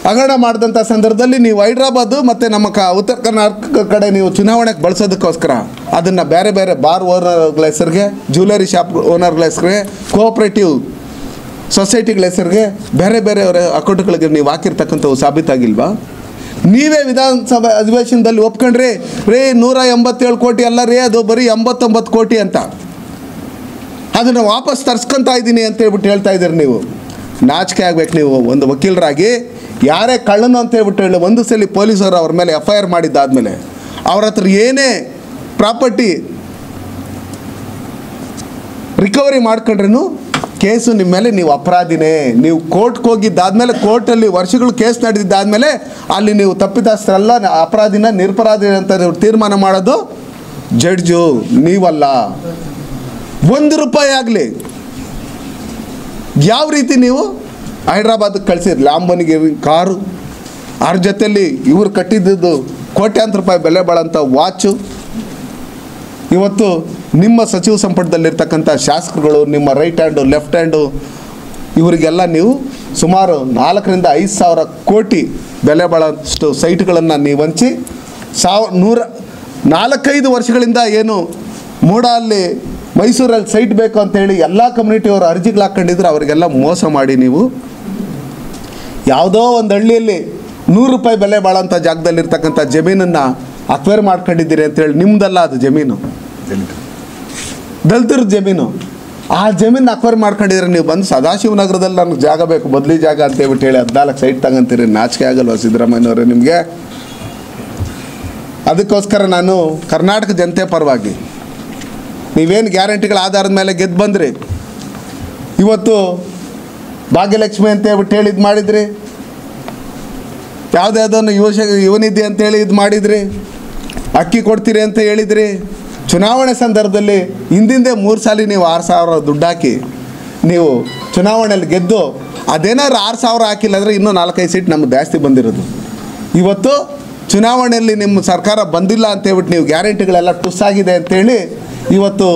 ಹಗರಣ ಮಾಡಿದಂಥ ಸಂದರ್ಭದಲ್ಲಿ ನೀವು ಹೈದ್ರಾಬಾದು ಮತ್ತು ನಮ್ಮ ಉತ್ತರ ಕರ್ನಾಟಕ ಕಡೆ ನೀವು ಚುನಾವಣೆಗೆ ಬಳಸೋದಕ್ಕೋಸ್ಕರ ಅದನ್ನು ಬೇರೆ ಬೇರೆ ಬಾರ್ ಓನರ್ಗಳ ಹೆಸರಿಗೆ, ಜ್ಯುವೆಲರಿ ಶಾಪ್ ಓನರ್ಗಳ ಹೆಸರಿಗೆ, ಕೋಆಪ್ರೇಟಿವ್ ಸೊಸೈಟಿಗಳ ಹೆಸರಿಗೆ ಬೇರೆ ಬೇರೆಯವರ ಅಕೌಂಟ್ಗಳಿಗೆ ನೀವು ಹಾಕಿರ್ತಕ್ಕಂಥವು ಸಾಬೀತಾಗಿಲ್ವಾ? ನೀವೇ ವಿಧಾನಸಭೆ ಅಧಿವೇಶನದಲ್ಲಿ ಒಪ್ಕೊಂಡ್ರಿ, 187 ಕೋಟಿ ಅಲ್ಲ ರೀ, ಅದು ಬರೀ 89 ಕೋಟಿ ಅಂತ. ಅದನ್ನು ವಾಪಸ್ ತರ್ಸ್ಕೊತಾ ಇದ್ದೀನಿ ಅಂತ ಹೇಳ್ಬಿಟ್ಟು ಹೇಳ್ತಾ ಇದ್ದೀರಿ. ನೀವು ನಾಚಿಕೆ ಆಗ್ಬೇಕು. ನೀವು ಒಂದು ವಕೀಲರಾಗಿ ಯಾರೇ ಕಳ್ಳನು ಅಂತ ಹೇಳ್ಬಿಟ್ಟು ಹೇಳಿ ಒಂದು ಸಲ ಪೊಲೀಸರು ಅವ್ರ ಮೇಲೆ FIR ಮಾಡಿದ್ದಾದಮೇಲೆ ಅವ್ರ ಹತ್ರ ಏನೇ ಪ್ರಾಪರ್ಟಿ ರಿಕವರಿ ಮಾಡ್ಕೊಂಡ್ರೂ ಕೇಸು ನಿಮ್ಮ ಮೇಲೆ ನೀವು ಅಪರಾಧಿನೇ. ನೀವು ಕೋರ್ಟ್ಗೆ ಹೋಗಿದ್ದಾದಮೇಲೆ, ಕೋರ್ಟಲ್ಲಿ ವರ್ಷಗಳು ಕೇಸ್ ನಡೆದಿದ್ದಾದಮೇಲೆ ಅಲ್ಲಿ ನೀವು ತಪ್ಪಿತಸ್ಥರಲ್ಲ, ಅಪರಾಧಿನ ನಿರಪರಾಧಿ ಅಂತ ತೀರ್ಮಾನ ಮಾಡೋದು ಜಡ್ಜು, ನೀವಲ್ಲ. 1 ರೂಪಾಯಿ ಆಗಲಿ ಯಾವ ರೀತಿ ನೀವು ಹೈದ್ರಾಬಾದಕ್ಕೆ ಕಳಿಸಿರಿ ಲ್ಯಾಂಬೋರ್ಗಿನಿ ಕಾರು, ಅದ್ರ ಜೊತೆಯಲ್ಲಿ ಇವ್ರು ಕಟ್ಟಿದ್ದು ಕೋಟ್ಯಾಂತರ ರೂಪಾಯಿ ಬೆಲೆ ಬಾಳಂಥ ವಾಚು. ಇವತ್ತು ನಿಮ್ಮ ಸಚಿವ ಸಂಪುಟದಲ್ಲಿರ್ತಕ್ಕಂಥ ಶಾಸಕರುಗಳು, ನಿಮ್ಮ ರೈಟ್ ಹ್ಯಾಂಡು ಲೆಫ್ಟ್ ಹ್ಯಾಂಡು, ಇವರಿಗೆಲ್ಲ ನೀವು ಸುಮಾರು 4 ರಿಂದ 5 ಸಾವಿರ ಕೋಟಿ ಬೆಲೆ ಬಾಳೋಷ್ಟು ಸೈಟ್ಗಳನ್ನು ನೀವು ಹಂಚಿ 4-5 ವರ್ಷಗಳಿಂದ ಏನು ಮೂಡಲ್ಲಿ ಮೈಸೂರಲ್ಲಿ ಸೈಟ್ ಬೇಕು ಅಂತೇಳಿ ಎಲ್ಲ ಕಮ್ಯುನಿಟಿಯವರು ಅರ್ಜಿಗಳು ಹಾಕ್ಕೊಂಡಿದ್ರು. ಅವರಿಗೆಲ್ಲ ಮೋಸ ಮಾಡಿ ನೀವು ಯಾವುದೋ ಒಂದು ಹಳ್ಳಿಯಲ್ಲಿ 100 ರೂಪಾಯಿ ಬೆಲೆ ಬಾಳೋಂಥ ಜಾಗದಲ್ಲಿರ್ತಕ್ಕಂಥ ಜಮೀನನ್ನು ಅಕ್ವೈರ್ ಮಾಡ್ಕೊಂಡಿದ್ದೀರಿ ಅಂತೇಳಿ. ನಿಮ್ಮದಲ್ಲ ಅದು ಜಮೀನು, ದಲಿತರ ಜಮೀನು. ಆ ಜಮೀನು ಅಕ್ವೈರ್ ಮಾಡ್ಕೊಂಡಿದ್ರೆ ನೀವು ಬಂದು ಸದಾಶಿವನಗರದಲ್ಲಿ ನನಗೆ ಜಾಗ ಬೇಕು, ಬದಲಿ ಜಾಗ ಅಂತೇಳ್ಬಿಟ್ಟು ಹೇಳಿ 14 ಸೈಟ್ ತಗೊಂತೀರಿ. ನಾಚಿಕೆ ಆಗಲ್ವ ಸಿದ್ದರಾಮಯ್ಯನವರೇ ನಿಮಗೆ? ಅದಕ್ಕೋಸ್ಕರ ನಾನು ಕರ್ನಾಟಕ ಜನತೆ ಪರವಾಗಿ, ನೀವೇನು ಗ್ಯಾರಂಟಿಗಳ ಆಧಾರದ ಮೇಲೆ ಗೆದ್ದು ಬಂದ್ರಿ, ಇವತ್ತು ಭಾಗ್ಯಲಕ್ಷ್ಮಿ ಅಂತ ಹೇಳ್ಬಿಟ್ಟು ಹೇಳಿ ಇದು ಮಾಡಿದ್ರಿ, ಯಾವುದ್ಯಾವುದನ್ನು ಯುವನಿಧಿ ಅಂತೇಳಿ ಇದು ಮಾಡಿದ್ರಿ, ಅಕ್ಕಿ ಕೊಡ್ತೀರಿ ಅಂತ ಹೇಳಿದ್ರಿ. ಚುನಾವಣೆ ಸಂದರ್ಭದಲ್ಲಿ ಹಿಂದಿಂದೆ 3 ಸಾಲಿ ನೀವು 6,000 ದುಡ್ಡು ಹಾಕಿ ನೀವು ಚುನಾವಣೆಯಲ್ಲಿ ಗೆದ್ದು, ಅದೇನಾದ್ರು 6,000 ಹಾಕಿಲ್ಲ ಅಂದರೆ ಇನ್ನೂ 4-5 ಸೀಟ್ ನಮ್ಗೆ ಜಾಸ್ತಿ ಬಂದಿರೋದು. ಇವತ್ತು ಚುನಾವಣೆಯಲ್ಲಿ ನಿಮ್ಮ ಸರ್ಕಾರ ಬಂದಿಲ್ಲ ಅಂತೇಳ್ಬಿಟ್ಟು ನೀವು ಗ್ಯಾರಂಟಿಗಳೆಲ್ಲ ಟುಸ್ಸಾಗಿದೆ ಅಂತೇಳಿ ಇವತ್ತು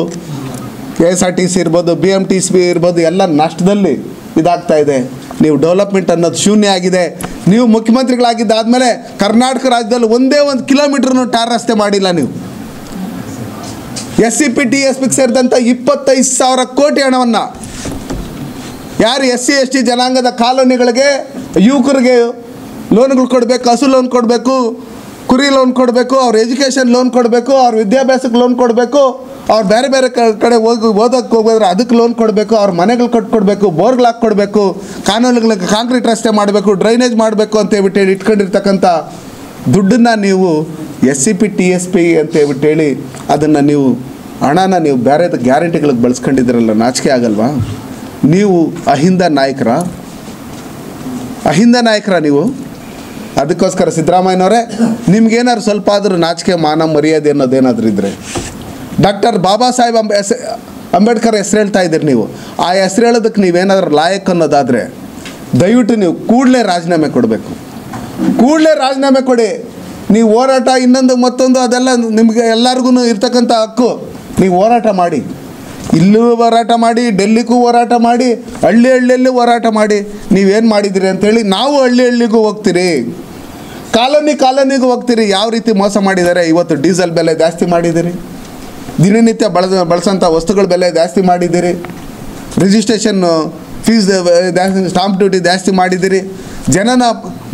KSRTC ಇರ್ಬೋದು, BMTC ಇರ್ಬೋದು, ಎಲ್ಲ ನಷ್ಟದಲ್ಲಿ ಇದಾಗ್ತಾ ಇದೆ. ನೀವು ಡೆವಲಪ್ಮೆಂಟ್ ಅನ್ನೋದು ಶೂನ್ಯ ಆಗಿದೆ. ನೀವು ಮುಖ್ಯಮಂತ್ರಿಗಳಾಗಿದ್ದಾದಮೇಲೆ ಕರ್ನಾಟಕ ರಾಜ್ಯದಲ್ಲಿ ಒಂದೇ 1 ಕಿಲೋಮೀಟ್ರನ್ನು ಟಾರ್ ರಸ್ತೆ ಮಾಡಿಲ್ಲ. ನೀವು SCP TSPಗೆ ಸೇರಿದಂಥ 25,000 ಕೋಟಿ ಹಣವನ್ನು ಯಾರು SC ST ಜನಾಂಗದ ಕಾಲೋನಿಗಳಿಗೆ ಯುವಕರಿಗೆ ಲೋನ್ಗಳು ಕೊಡಬೇಕು, ಹಸು ಲೋನ್ ಕೊಡಬೇಕು, ಕುರಿ ಲೋನ್ ಕೊಡಬೇಕು, ಅವ್ರ ಎಜುಕೇಷನ್ ಲೋನ್ ಕೊಡಬೇಕು, ಅವ್ರ ವಿದ್ಯಾಭ್ಯಾಸಕ್ಕೆ ಲೋನ್ ಕೊಡಬೇಕು, ಅವ್ರು ಬೇರೆ ಬೇರೆ ಕಡೆ ಓದೋಕ್ಕೆ ಹೋಗೋದ್ರೆ ಅದಕ್ಕೆ ಲೋನ್ ಕೊಡಬೇಕು, ಅವ್ರ ಮನೆಗಳು ಕಟ್ಕೊಡ್ಬೇಕು, ಬೋರ್ಗಳು ಹಾಕ್ಕೊಡ್ಬೇಕು, ಕಾನೂನುಗಳಿಗೆ ಕಾಂಕ್ರೀಟ್ ರಸ್ತೆ ಮಾಡಬೇಕು, ಡ್ರೈನೇಜ್ ಮಾಡಬೇಕು ಅಂತೇಳ್ಬಿಟ್ಟು ಇಟ್ಕೊಂಡಿರ್ತಕ್ಕಂಥ ದುಡ್ಡನ್ನು ನೀವು SCP TSP ಅಂತೇಳ್ಬಿಟ್ಟು ಅದನ್ನು ನೀವು ಹಣನ ನೀವು ಬೇರೆ ಗ್ಯಾರಂಟಿಗಳಿಗೆ ಬಳಸ್ಕೊಂಡಿದ್ದೀರಲ್ಲ, ನಾಚಿಕೆ ಆಗಲ್ವಾ? ನೀವು ಅಹಿಂದ ನಾಯಕರ ನೀವು. ಅದಕ್ಕೋಸ್ಕರ ಸಿದ್ದರಾಮಯ್ಯನವರೇ, ನಿಮ್ಗೇನಾದ್ರು ಸ್ವಲ್ಪ ಆದರೂ ನಾಚಿಕೆ ಮಾನ ಮರ್ಯಾದೆ ಅನ್ನೋದೇನಾದರೂ ಇದ್ದರೆ, ಡಾಕ್ಟರ್ ಬಾಬಾ ಸಾಹೇಬ್ ಅಂಬೇಡ್ಕರ್ ಹೆಸರು ಹೇಳ್ತಾ ಇದ್ದೀರಿ ನೀವು, ಆ ಹೆಸರು ಹೇಳೋದಕ್ಕೆ ನೀವೇನಾದರೂ ಲಾಯಕ್ ಅನ್ನೋದಾದರೆ ದಯವಿಟ್ಟು ನೀವು ಕೂಡಲೇ ರಾಜೀನಾಮೆ ಕೊಡಬೇಕು. ಕೂಡಲೇ ರಾಜೀನಾಮೆ ಕೊಡಿ. ನೀವು ಹೋರಾಟ ಇನ್ನೊಂದು ಮತ್ತೊಂದು ಅದೆಲ್ಲ ನಿಮಗೆ ಎಲ್ಲರಿಗೂ ಇರ್ತಕ್ಕಂಥ ಹಕ್ಕು. ನೀವು ಹೋರಾಟ ಮಾಡಿ, ಇಲ್ಲೂ ಹೋರಾಟ ಮಾಡಿ, ಡೆಲ್ಲಿಗೂ ಹೋರಾಟ ಮಾಡಿ, ಹಳ್ಳಿಯಲ್ಲಿ ಹೋರಾಟ ಮಾಡಿ. ನೀವೇನು ಮಾಡಿದ್ದೀರಿ ಅಂಥೇಳಿ ನಾವು ಹಳ್ಳಿಗೂ ಹೋಗ್ತೀರಿ, ಕಾಲೋನಿಗೂ ಹೋಗ್ತೀರಿ. ಯಾವ ರೀತಿ ಮೋಸ ಮಾಡಿದ್ದಾರೆ. ಇವತ್ತು ಡೀಸೆಲ್ ಬೆಲೆ ಜಾಸ್ತಿ ಮಾಡಿದ್ದೀರಿ, ದಿನನಿತ್ಯ ಬಳಸೋಂಥ ವಸ್ತುಗಳ ಬೆಲೆ ಜಾಸ್ತಿ ಮಾಡಿದ್ದೀರಿ, ರಿಜಿಸ್ಟ್ರೇಷನ್ ಫೀಸ್ ಜಾಸ್ತಿ, ಸ್ಟಾಂಪ್ ಡ್ಯೂಟಿ ಜಾಸ್ತಿ ಮಾಡಿದ್ದೀರಿ, ಜನನ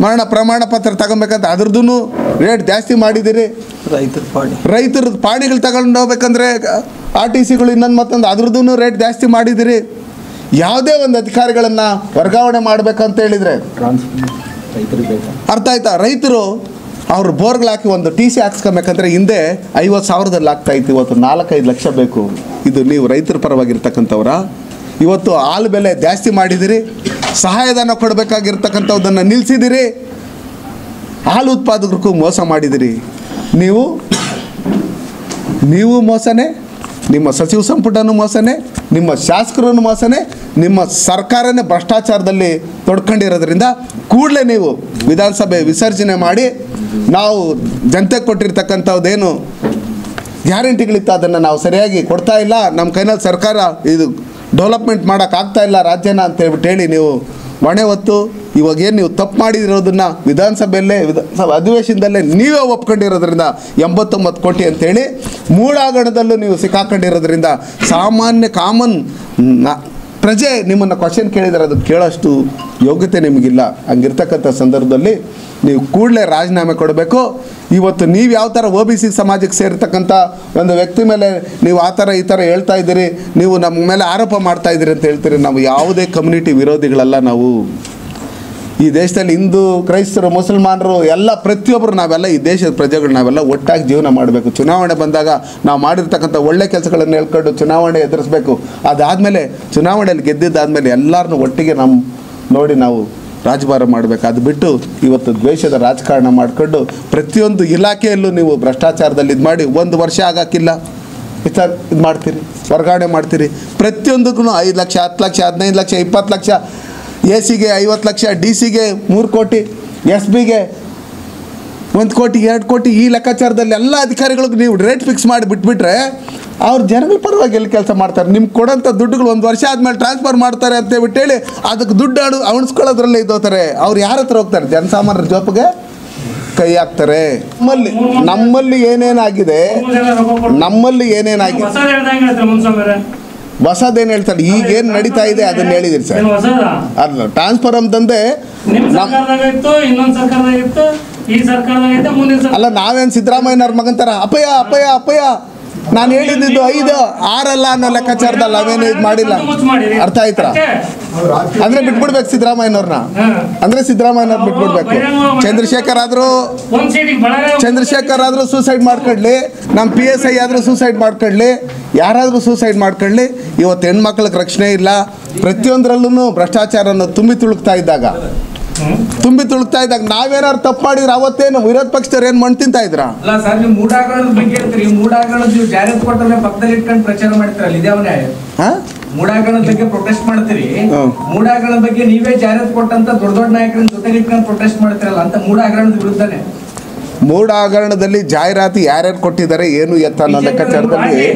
ಮರಣ ಪ್ರಮಾಣ ಪತ್ರ ತಗೊಬೇಕಂತ ಅದ್ರದ್ದು ರೇಟ್ ಜಾಸ್ತಿ ಮಾಡಿದ್ದೀರಿ. ರೈತರ ಪಾಣಿಗಳು ತಗೊಂಡು ಹೋಗ್ಬೇಕಂದ್ರೆ RTCಗಳು ಇನ್ನೊಂದು ಮತ್ತೊಂದು ಅದ್ರದ್ದು ರೇಟ್ ಜಾಸ್ತಿ ಮಾಡಿದ್ದೀರಿ. ಯಾವುದೇ ಒಂದು ಅಧಿಕಾರಿಗಳನ್ನು ವರ್ಗಾವಣೆ ಮಾಡಬೇಕಂತ ಹೇಳಿದರೆ ಅರ್ಥ ಆಯ್ತಾ? ರೈತರು ಅವರು ಬೋರ್ಗಳು ಹಾಕಿ ಒಂದು TC ಹಾಕ್ಸ್ಕೊಬೇಕಂದ್ರೆ ಹಿಂದೆ 50,000ದಲ್ಲಿ ಆಗ್ತಾಯಿತ್ತು, ಇವತ್ತು 4-5 ಲಕ್ಷ ಬೇಕು. ಇದು ನೀವು ರೈತರ ಪರವಾಗಿರ್ತಕ್ಕಂಥವ್ರ? ಇವತ್ತು ಹಾಲು ಬೆಲೆ ಜಾಸ್ತಿ ಮಾಡಿದಿರಿ, ಸಹಾಯಧನ ಕೊಡಬೇಕಾಗಿರ್ತಕ್ಕಂಥದ್ದನ್ನು ನಿಲ್ಲಿಸಿದಿರಿ, ಹಾಲು ಉತ್ಪಾದಕರಿಗೂ ಮೋಸ ಮಾಡಿದಿರಿ. ನೀವು ಮೋಸನೇ, ನಿಮ್ಮ ಸಚಿವ ಸಂಪುಟನೂ ಮೋಸನೇ, ನಿಮ್ಮ ಶಾಸಕರೂ ಮೋಸನೇ, ನಿಮ್ಮ ಸರ್ಕಾರನೇ ಭ್ರಷ್ಟಾಚಾರದಲ್ಲಿ ತೊಡ್ಕೊಂಡಿರೋದ್ರಿಂದ ಕೂಡಲೇ ನೀವು ವಿಧಾನಸಭೆ ವಿಸರ್ಜನೆ ಮಾಡಿ, ನಾವು ಜನತೆಗೆ ಕೊಟ್ಟಿರ್ತಕ್ಕಂಥದ್ದೇನು ಗ್ಯಾರಂಟಿಗಳಿತ್ತು ಅದನ್ನು ನಾವು ಸರಿಯಾಗಿ ಕೊಡ್ತಾ ಇಲ್ಲ, ನಮ್ಮ ಕೈನಲ್ಲಿ ಸರ್ಕಾರ ಇದು ಡೆವಲಪ್ಮೆಂಟ್ ಮಾಡೋಕ್ಕಾಗ್ತಾ ಇಲ್ಲ ರಾಜ್ಯನ ಅಂತೇಳ್ಬಿಟ್ಟು ನೀವು ಹೊಣೆ ಹೊತ್ತು ಇವಾಗೇನು ನೀವು ತಪ್ಪು ಮಾಡಿರೋದನ್ನು ವಿಧಾನಸಭೆಯಲ್ಲೇ ಅಧಿವೇಶನದಲ್ಲೇ ನೀವೇ ಒಪ್ಕೊಂಡಿರೋದ್ರಿಂದ 89 ಕೋಟಿ ಅಂತೇಳಿ ಮೂಡಾಗಣದಲ್ಲೂ ನೀವು ಸಿಕ್ಕಾಕೊಂಡಿರೋದ್ರಿಂದ ಕಾಮನ್ ಪ್ರಜೆ ನಿಮ್ಮನ್ನು ಕ್ವಶನ್ ಕೇಳಿದರೆ ಅದು ಕೇಳೋಷ್ಟು ಯೋಗ್ಯತೆ ನಿಮಗಿಲ್ಲ. ಹಂಗಿರ್ತಕ್ಕಂಥ ಸಂದರ್ಭದಲ್ಲಿ ನೀವು ಕೂಡಲೇ ರಾಜೀನಾಮೆ ಕೊಡಬೇಕು. ಇವತ್ತು ನೀವು ಯಾವ ಥರ OBC ಸಮಾಜಕ್ಕೆ ಸೇರಿರ್ತಕ್ಕಂಥ ಒಂದು ವ್ಯಕ್ತಿ ಮೇಲೆ ನೀವು ಆ ಥರ ಈ ಥರ ಹೇಳ್ತಾ ಇದ್ದೀರಿ, ನೀವು ನಮ್ಮ ಮೇಲೆ ಆರೋಪ ಮಾಡ್ತಾ ಇದ್ದೀರಿ ಅಂತ ಹೇಳ್ತೀರಿ. ನಾವು ಯಾವುದೇ ಕಮ್ಯುನಿಟಿ ವಿರೋಧಿಗಳಲ್ಲ. ನಾವು ಈ ದೇಶದಲ್ಲಿ ಹಿಂದೂ, ಕ್ರೈಸ್ತರು, ಮುಸಲ್ಮಾನರು ಎಲ್ಲ ಪ್ರತಿಯೊಬ್ಬರು ನಾವೆಲ್ಲ ಈ ದೇಶದ ಪ್ರಜೆಗಳು ನಾವೆಲ್ಲ ಒಟ್ಟಾಗಿ ಜೀವನ ಮಾಡಬೇಕು. ಚುನಾವಣೆ ಬಂದಾಗ ನಾವು ಮಾಡಿರ್ತಕ್ಕಂಥ ಒಳ್ಳೆ ಕೆಲಸಗಳನ್ನು ಹೇಳ್ಕೊಂಡು ಚುನಾವಣೆ ಎದುರಿಸಬೇಕು. ಅದಾದಮೇಲೆ ಚುನಾವಣೆಯಲ್ಲಿ ಗೆದ್ದಿದ್ದಾದಮೇಲೆ ಎಲ್ಲರನ್ನೂ ಒಟ್ಟಿಗೆ ನೋಡಿ ನಾವು ರಾಜಭಾರ ಮಾಡಬೇಕು. ಅದು ಬಿಟ್ಟು ಇವತ್ತು ದ್ವೇಷದ ರಾಜಕಾರಣ ಮಾಡಿಕೊಂಡು ಪ್ರತಿಯೊಂದು ಇಲಾಖೆಯಲ್ಲೂ ನೀವು ಭ್ರಷ್ಟಾಚಾರದಲ್ಲಿ ಇದು ಮಾಡಿ 1 ವರ್ಷ ಆಗೋಕ್ಕಿಲ್ಲ ಇದು ಮಾಡ್ತೀರಿ, ವರ್ಗಾವಣೆ ಮಾಡ್ತೀರಿ. ಪ್ರತಿಯೊಂದಕ್ಕೂ 5 ಲಕ್ಷ, 10 ಲಕ್ಷ, 15 ಲಕ್ಷ, 20 ಲಕ್ಷ, AC-ಗೆ 50 ಲಕ್ಷ, DC-ಗೆ 3 ಕೋಟಿ, SB-ಗೆ 1 ಕೋಟಿ, 2 ಕೋಟಿ, ಈ ಲೆಕ್ಕಾಚಾರದಲ್ಲಿ ಎಲ್ಲ ಅಧಿಕಾರಿಗಳಿಗೂ ನೀವು ರೇಟ್ ಫಿಕ್ಸ್ ಮಾಡಿ ಬಿಟ್ಬಿಟ್ರೆ ಅವ್ರು ಜನಗಳ ಪರವಾಗಿ ಎಲ್ಲಿ ಕೆಲಸ ಮಾಡ್ತಾರೆ? ನಿಮ್ಗೆ ಕೊಡೋಂಥ ದುಡ್ಡುಗಳು 1 ವರ್ಷ ಆದಮೇಲೆ ಟ್ರಾನ್ಸ್ಫರ್ ಮಾಡ್ತಾರೆ ಅಂತೇಳಿ ಅದಕ್ಕೆ ದುಡ್ಡು ಅವಣಿಸ್ಕೊಳ್ಳೋದ್ರಲ್ಲೇ ಇದ್ದೋತಾರೆ. ಅವ್ರು ಯಾರ ಹತ್ರ ಹೋಗ್ತಾರೆ? ಜನಸಾಮಾನ್ಯರ ಜೋಪಿಗೆ ಕೈ ಹಾಕ್ತಾರೆ. ನಮ್ಮಲ್ಲಿ ಏನೇನಾಗಿದೆ ಹೊಸದೇನು ಹೇಳ್ತಾರೆ, ಈಗೇನು ನಡೀತಾ ಇದೆ ಅದನ್ನು ಹೇಳಿದಿರಿ ಸರ್. ಅಲ್ಲ, ಟ್ರಾನ್ಸ್ಫರ್ ಅಂತಂದೆ ಅಲ್ಲ, ನಾವೇನು ಸಿದ್ದರಾಮಯ್ಯನವ್ರ ಮಗಂತಾರ ಅಪ್ಪಯ್ಯ ನಾನು ಹೇಳಿದ್ದು 5, 6 ಅಲ್ಲ ಅನ್ನೋ ಲೆಕ್ಕಾಚಾರದಲ್ಲಿ ನಾವೇನು ಇದು ಮಾಡಿಲ್ಲ. ಅರ್ಥ ಆಯ್ತಾ? ಅಂದ್ರೆ ಬಿಟ್ಬಿಡ್ಬೇಕು ಸಿದ್ದರಾಮಯ್ಯನವ್ರನ್ನ, ಅಂದ್ರೆ ಸಿದ್ದರಾಮಯ್ಯನವ್ರು ಬಿಟ್ಬಿಡ್ಬೇಕು. ಚಂದ್ರಶೇಖರ್ ಆದ್ರೂ ಸೂಸೈಡ್ ಮಾಡ್ಕೊಳ್ಳಿ, ನಮ್ಮ PSI ಆದ್ರೂ ಸೂಸೈಡ್ ಮಾಡ್ಕೊಳ್ಳಿ, ಯಾರಾದರೂ ಸೂಸೈಡ್ ಮಾಡ್ಕೊಳ್ಳಿ. ಇವತ್ತು ಹೆಣ್ಮಕ್ಳಿಗೆ ರಕ್ಷಣೆ ಇಲ್ಲ. ಪ್ರತಿಯೊಂದರಲ್ಲೂ ಭ್ರಷ್ಟಾಚಾರನ ತುಂಬಿ ತುಳುಕ್ತಾ ಇದ್ದಾಗ ನಾವೇನಾದ್ರು ತಪ್ಪು ಮಾಡಿದ್ರೆ ಅವತ್ತೇನು ವಿರೋಧ ಪಕ್ಷದವ್ರು ಏನು ಮಣ್ಣು ತಿಂತಾ ಇದ್ರ? ಅಲ್ಲ ಸರ್, ನೀವು ಮೂಡಾಗರಣದ ಬಗ್ಗೆ ಹೇಳ್ತೀರಿ. ಮೂಡಾಗರಣದ ನೀವು ಜಾಹೀರಾತು ಕೊಟ್ಟರೆ ಪಕ್ಕದಲ್ಲಿ ಇಟ್ಕೊಂಡು ಪ್ರಚಾರ ಮಾಡ್ತೀರಲ್ಲ, ಇದ್ಯಾವ ನ್ಯಾಯ? ಮೂಡಾಗರಣದ ಬಗ್ಗೆ ಪ್ರೊಟೆಸ್ಟ್ ಮಾಡ್ತೀರಿ, ಮೂಡಾಗರಣದ ಬಗ್ಗೆ ನೀವೇ ಜಾಹೀರಾತು ಕೊಟ್ಟಂತ ದೊಡ್ಡ ನಾಯಕರನ್ನ ಜೊತೆಗೆ ಇಟ್ಕೊಂಡು ಪ್ರೊಟೆಸ್ಟ್ ಮಾಡ್ತಿರಲ್ಲ, ಅಂತ ಮೂಡಾಗರಣದ ವಿರುದ್ಧನೇ. ಮೂಡ ಹಗರಣದಲ್ಲಿ ಜಾಹೀರಾತು ಯಾರ್ಯಾರು ಕೊಟ್ಟಿದ್ದಾರೆ ಏನು ಎತ್ತ ಅನ್ನೋ ಲೆಕ್ಕಾಚಾರದಲ್ಲಿ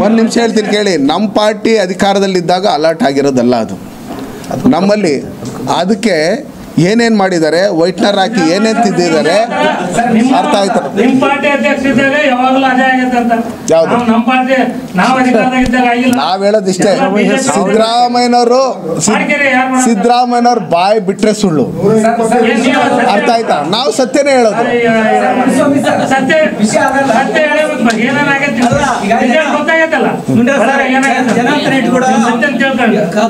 ಒಂದು ನಿಮಿಷ ಹೇಳ್ತೀನಿ ಕೇಳಿ. ನಮ್ಮ ಪಾರ್ಟಿ ಅಧಿಕಾರದಲ್ಲಿದ್ದಾಗ ಅಲರ್ಟ್ ಆಗಿರೋದಲ್ಲ ಅದು ನಮ್ಮಲ್ಲಿ. ಅದಕ್ಕೆ ಏನೇನು ಮಾಡಿದ್ದಾರೆ, ವೈಟ್ನರ್ ಹಾಕಿ ಏನೇನು ತಿಂದಿದ್ದಾರೆ ಅರ್ಥ ಆಯ್ತು. ನಿಮ್ಮ ಪಾರ್ಟಿ ಅಧ್ಯಕ್ಷ ಇದ್ದಾಗ ಯಾವಾಗಲೂ ಅದೇ ಆಗತ್ತೆ ಅಂತ. ಯಾವ್ದು? ನಮ್ಮ ಪಾರ್ಟಿ ನಾವು ಅಧಿಕಾರದಾಗ ಇದ್ದಾಗ ಆಗಿಲ್ಲ. ನಾವ್ ಹೇಳೋದಿಷ್ಟೇ, ಸಿದ್ದರಾಮಯ್ಯನವ್ರು ಬಾಯಿ ಬಿಟ್ರೆ ಸುಳ್ಳು. ಅರ್ಥ ಆಯ್ತಾ? ನಾವು ಸತ್ಯನೇ ಹೇಳೋದು. ಸತ್ಯ ಸತ್ಯ ಹೇಳಬೇಕು. ಏನಾಗತ್ತೆ ಗೊತ್ತಾಗತ್ತಲ್ಲ.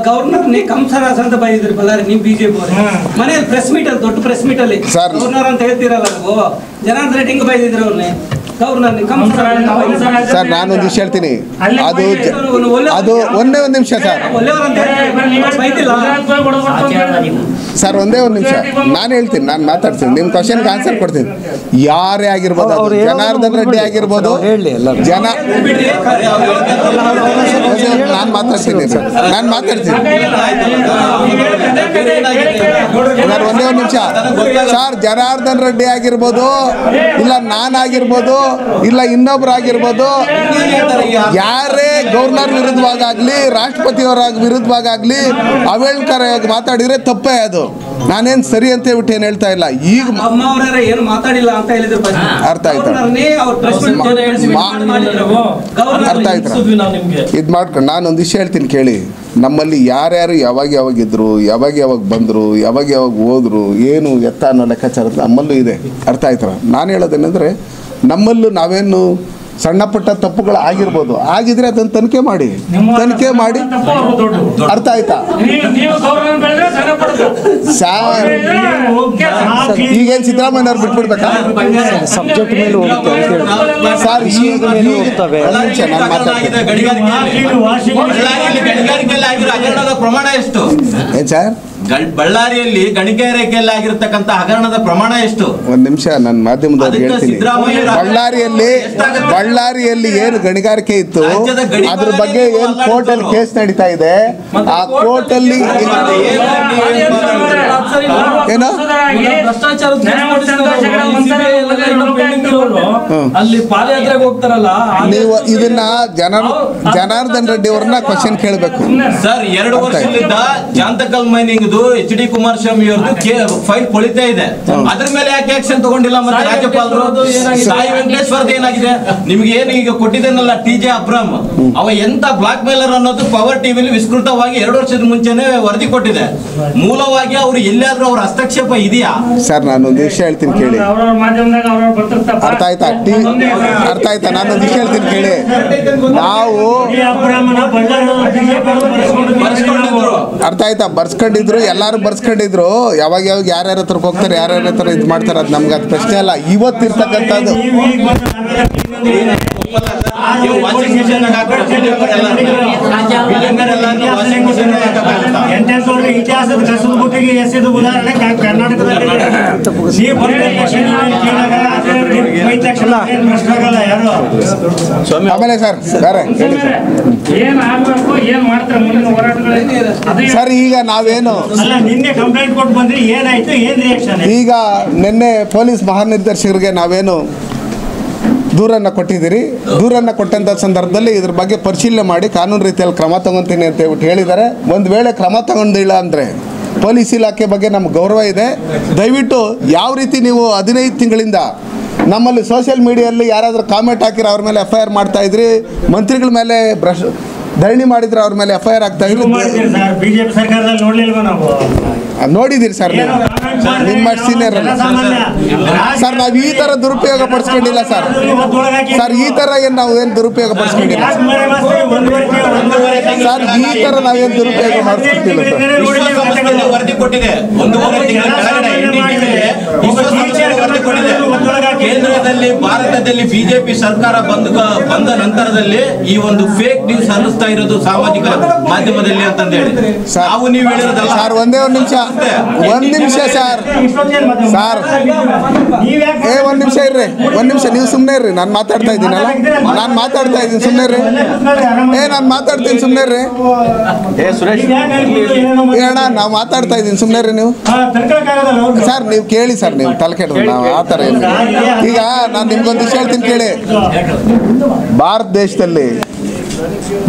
ಗವರ್ನರ್ ಕಂಸರಾಜ್ ಅಂತ ಬೈದಿದ್ರು ಬಳ್ಳಾರಿ ನೀವು ಬಿಜೆಪಿ ಮನೆಯಲ್ಲಿ ಪ್ರೆಸ್ ಮೀಟ್ ಅಲ್ಲಿ, ದೊಡ್ಡ ಪ್ರೆಸ್ ಮೀಟ್ ಅಲ್ಲಿ ಗವರ್ನರ್ ಅಂತ ಹೇಳ್ತಿರಲ್ಲ ನೀವು, ಜನಾರ್ದನ್ ರೆಡ್ಡಿ ಹಿಂಗ್ ಬೈದಿದ್ರು ಅವ್ರನ್ನೇ ಗವರ್ನರ್ ಸರ್. ನಾನೊಂದು ವಿಷಯ ಹೇಳ್ತೀನಿ, ಅದು ಒಂದೇ ಒಂದು ನಿಮಿಷ ಸರ್. ಸರ್ ಒಂದೇ ಒಂದು ನಿಮಿಷ ನಾನು ಹೇಳ್ತೀನಿ, ನಾನು ಮಾತಾಡ್ತೀನಿ, ನಿಮ್ಮ ಕ್ವಶನ್ಗೆ ಆನ್ಸರ್ ಕೊಡ್ತೀನಿ. ಯಾರೇ ಆಗಿರ್ಬೋದು, ಜನಾರ್ದನ್ ರೆಡ್ಡಿ ಆಗಿರ್ಬೋದು, ನಾನು ಮಾತಾಡ್ತೀನಿ ಸರ್, ನಾನು ಮಾತಾಡ್ತೀನಿ ಸರ್. ಒಂದೇ ಒಂದು ನಿಮಿಷ ಸರ್. ಜನಾರ್ದನ್ ರೆಡ್ಡಿ ಆಗಿರ್ಬೋದು, ಇಲ್ಲ ನಾನಾಗಿರ್ಬೋದು, ಇಲ್ಲ ಇನ್ನೊಬ್ರಾಗಿರ್ಬೋದು, ಯಾರೇ ಗವರ್ನರ್ ವಿರುದ್ಧವಾಗಲಿ ರಾಷ್ಟ್ರಪತಿಯವರ ವಿರುದ್ಧವಾಗಲಿ ಅವೇಳ್ಕರವಾಗಿ ಮಾತಾಡಿದ್ರೆ ತಪ್ಪೇ ಅದು. ನಾನೇನು ಸರಿ ಅಂತ ಹೇಳ್ಬಿಟ್ಟು ಏನು ಹೇಳ್ತಾ ಇಲ್ಲ. ಈಗ ಏನು ಮಾತಾಡಿಲ್ಲ ಅಂತ ಹೇಳಿದ್ರು. ಅರ್ಥ ಆಯ್ತಾ? ಅರ್ಥ ಆಯ್ತಾ? ಇದು ಮಾಡ್ಕೊಂಡು ನಾನೊಂದು ವಿಷಯ ಹೇಳ್ತೀನಿ ಕೇಳಿ. ನಮ್ಮಲ್ಲಿ ಯಾರ್ಯಾರು ಯಾವಾಗ ಇದ್ರು, ಯಾವಾಗ ಬಂದರು, ಯಾವಾಗ ಹೋದ್ರು, ಏನು ಎತ್ತ ಅನ್ನೋ ಲೆಕ್ಕಾಚಾರ ನಮ್ಮಲ್ಲೂ ಇದೆ. ಅರ್ಥ ಆಯ್ತಾ? ನಾನು ಹೇಳೋದೇನೆಂದರೆ, ನಮ್ಮಲ್ಲೂ ನಾವೇನು ಸಣ್ಣ ಪುಟ್ಟ ತಪ್ಪುಗಳು ಆಗಿರ್ಬೋದು, ಆಗಿದ್ರೆ ಅದನ್ನು ತನಿಖೆ ಮಾಡಿ. ಅರ್ಥ ಆಯ್ತಾ ಸರ್? ಈಗೇನು ಸಿದ್ದರಾಮಯ್ಯವ್ರು ಬಿಟ್ಬಿಡ್ಬೇಕಾ ಸಬ್ಜೆಕ್ಟ್ ಮೇಲೆ ಹೋಗುತ್ತೆ ಸರ್? ನಾನು ಮಾತಾಡ್ತೀನಿ. ಪ್ರಮಾಣ ಎಷ್ಟು ಏನು ಸರ್? ಬಳ್ಳಾರಿಯಲ್ಲಿ ಗಣಿಗಾರಿಕೆಯಲ್ಲಿ ಆಗಿರತಕ್ಕಂತ ಹಗರಣದ ಪ್ರಮಾಣ ಎಷ್ಟು? ಒಂದ್ ನಿಮಿಷ ನಾನು ಮಾಧ್ಯಮದವ್ರು ಹೇಳ್ತೀನಿ. ಬಳ್ಳಾರಿಯಲ್ಲಿ ಏನು ಗಣಿಗಾರಿಕೆ ಇತ್ತು ಅದ್ರ ಬಗ್ಗೆ ಏನು ಕೋರ್ಟಲ್ಲಿ ಕೇಸ್ ನಡೀತಾ ಇದೆ. ಆ ಕೋರ್ಟಲ್ಲಿ ಏನು ಅಲ್ಲಿ ಪಾದಯಾತ್ರೆಗೆ ಹೋಗ್ತಾರಲ್ಲ, ನೀವು ಇದನ್ನ ಜನಾರ್ದನ್ ರೆಡ್ಡಿ ಅವ್ರನ್ನ ಕ್ವಶನ್ ಕೇಳಬೇಕು ಸರ್. 2 ವರ್ಷದಿಂದ ಜಾಂತಕಲ್ ಮೈನಿಂಗ್ ಎಚ್ ಡಿ ಕುಮಾರಸ್ವಾಮಿ ಅವ್ರದ್ದು ಫೈಲ್ ಕೊಳಿತಾ ಇದೆ. ಅದ್ರ ಮೇಲೆ ಯಾಕೆ ಆಕ್ಷನ್ ತಗೊಂಡಿಲ್ಲ? ಮತ್ತೆ ರಾಜ್ಯಪಾಲರು ಸಾಯಿ ವೆಂಕಟೇಶ್ವರದ ಏನಾಗಿದೆ? ನಿಮ್ಗೆ ಏನು ಈಗ ಕೊಟ್ಟಿದ್ದೇನಲ್ಲ TJ ಅಬ್ರಾಮ್, ಅವ ಎಂತ ಬ್ಲಾಕ್ ಮೇಲರ್ ಅನ್ನೋದು ಪವರ್ ಟಿವಿಲಿ ವಿಸ್ತೃತವಾಗಿ 2 ವರ್ಷದ ಮುಂಚೆನೆ ವರದಿ ಕೊಟ್ಟಿದೆ. ಮೂಲವಾಗಿ ಅವ್ರು ಎಲ್ಲಾದ್ರೂ ಅವ್ರ ಹಸ್ತಕ್ಷೇಪ ಇದೆಯಾ ಸರ್? ನಾನೊಂದು ವಿಷಯ ಹೇಳ್ತೀನಿ ಕೇಳಿ. ಅರ್ಥ ಆಯ್ತಾ? ಅರ್ಥ ಆಯ್ತಾ? ನಾನೊಂದು ವಿಷಯ ಹೇಳ್ತೀನಿ ಕೇಳಿ. ನಾವು ಅರ್ಥ ಆಯ್ತಾ? ಬರ್ಸ್ಕೊಂಡಿದ್ರು, ಎಲ್ಲಾರು ಬರ್ಸ್ಕೊಂಡಿದ್ರು. ಯಾವಾಗ ಯಾರ್ಯಾರ ಹತ್ರಕ್ಕೆ ಹೋಗ್ತಾರೆ, ಯಾರ್ಯಾರ ಹತ್ರ ಇದು ಮಾಡ್ತಾರೆ, ಅದು ನಮ್ಗೆ ಅದು ಪ್ರಶ್ನೆ ಅಲ್ಲ. ಇವತ್ತಿರ್ತಕ್ಕಂಥದ್ದು ಇತಿಹಾಸದ ಕಸದ ಬುಟ್ಟಿಗೆ ಎಸೆದು ಉದಾಹರಣೆ ಕರ್ನಾಟಕದಲ್ಲಿ ಆಮೇಲೆ ಸರ್ ಬೇರೆ ಏನ್ ಆಗ್ಬೇಕು, ಏನ್ ಮಾಡ್ತಾರೆ ಮುಂದಿನ ಹೋರಾಟಗಳಲ್ಲಿ ಸರ್. ಈಗ ನಾವೇನು ನಿನ್ನೆ ಕಂಪ್ಲೇಂಟ್ ಕೊಟ್ಟು ಬಂದ್ರಿ, ಏನಾಯ್ತು, ಏನ್ ರಿಯಾಕ್ಷನ್? ಈಗ ನಿನ್ನೆ ಪೊಲೀಸ್ ಮಹಾನಿರ್ದೇಶಕರಿಗೆ ನಾವೇನು ದೂರನ್ನು ಕೊಟ್ಟಿದ್ದೀರಿ. ದೂರನ್ನು ಕೊಟ್ಟಂಥ ಸಂದರ್ಭದಲ್ಲಿ ಇದ್ರ ಬಗ್ಗೆ ಪರಿಶೀಲನೆ ಮಾಡಿ ಕಾನೂನು ರೀತಿಯಲ್ಲಿ ಕ್ರಮ ತಗೊತೀನಿ ಅಂತ ಹೇಳ್ಬಿಟ್ಟು ಹೇಳಿದ್ದಾರೆ. ಒಂದು ವೇಳೆ ಕ್ರಮ ತಗೊಂಡಿಲ್ಲ ಅಂದರೆ ಪೊಲೀಸ್ ಇಲಾಖೆ ಬಗ್ಗೆ ನಮ್ಗೆ ಗೌರವ ಇದೆ. ದಯವಿಟ್ಟು ಯಾವ ರೀತಿ ನೀವು 15 ತಿಂಗಳಿಂದ ನಮ್ಮಲ್ಲಿ ಸೋಷಿಯಲ್ ಮೀಡಿಯಲ್ಲಿ ಯಾರಾದರೂ ಕಾಮೆಂಟ್ ಹಾಕಿರೋ ಅವ್ರ ಮೇಲೆ FIR ಮಾಡ್ತಾ ಇದ್ರಿ, ಮಂತ್ರಿಗಳ ಮೇಲೆ ಧರಣಿ ಮಾಡಿದ್ರೆ ಅವ್ರ ಮೇಲೆ FIR ಆಗ್ತಾ ಇದ್ರು. ಬಿಜೆಪಿ ಸರ್ಕಾರದಲ್ಲಿ ನೋಡ್ಲಿಲ್ವಾ ನಾವು? ನೋಡಿದ್ದೀರಿ ಸರ್, ನೀವು ನಿಮ್ಮ ಸೀನಿಯರ್ ಅಲ್ಲ ಸರ್. ನಾವು ಈ ಥರ ದುರುಪಯೋಗ ಪಡಿಸ್ಕೊಂಡಿಲ್ಲ ಸರ್. ಸರ್ ಈ ಥರ ಏನು ನಾವು ಏನು ದುರುಪಯೋಗ ಪಡಿಸ್ಕೊಂಡಿಲ್ಲ ಸರ್. ಈ ಥರ ನಾವೇನು ದುರುಪಯೋಗ ಮಾಡಿಸ್ಕೊಟ್ಟಿಲ್ಲ ಸರ್. ವರದಿ ಕೊಟ್ಟಿದೆ. 1.5 ತಿಂಗಳ ಕೇಂದ್ರದಲ್ಲಿ ಭಾರತದಲ್ಲಿ ಬಿಜೆಪಿ ಸರ್ಕಾರ ಬಂದ ನಂತರದಲ್ಲಿ ಈ ಒಂದು ಫೇಕ್ ನ್ಯೂಸ್ ಹರಿಸ್ತಾ ಇರೋದು ಸಾಮಾಜಿಕ ಮಾಧ್ಯಮದಲ್ಲಿ ಅಂತಂದೇಳಿ ನಾವು ನೀವು ಹೇಳಿರೋದಲ್ಲ ಸರ್. ಒಂದ್ ನಿಮಿಷ ಸರ್. ಒಂದ್ ನಿಮಿಷ ಇರ್ರಿ, ಒಂದ್ ನಿಮಿಷ ನೀವು ಸುಮ್ಮನೆ ಇರ್ರಿ. ನಾನು ಮಾತಾಡ್ತಾ ಇದ್ದೀನಲ್ಲ, ನಾನು ಮಾತಾಡ್ತಾ ಇದ್ದೀನಿ, ಸುಮ್ಮನೆ ಇರ್ರಿ. ನಾನು ಮಾತಾಡ್ತೀನಿ, ಸುಮ್ಮನೆ ಇರ್ರಿ. ಅಣ್ಣ ನಾವು ಮಾತಾಡ್ತಾ ಇದ್ದೀನಿ, ಸುಮ್ಮನೆ ಇರ್ರಿ ನೀವು. ಸರ್ ನೀವು ಕೇಳಿ ಸರ್, ನೀವು ತಲೆ ಕೆಟ್ಟರು ನಾವು ಆ ಥರ ಏನು. ಈಗ ನಾನು ನಿಮ್ಗೊಂದು ವಿಷಯ ಹೇಳ್ತೀನಿ ಕೇಳಿ. ಭಾರತ ದೇಶದಲ್ಲಿ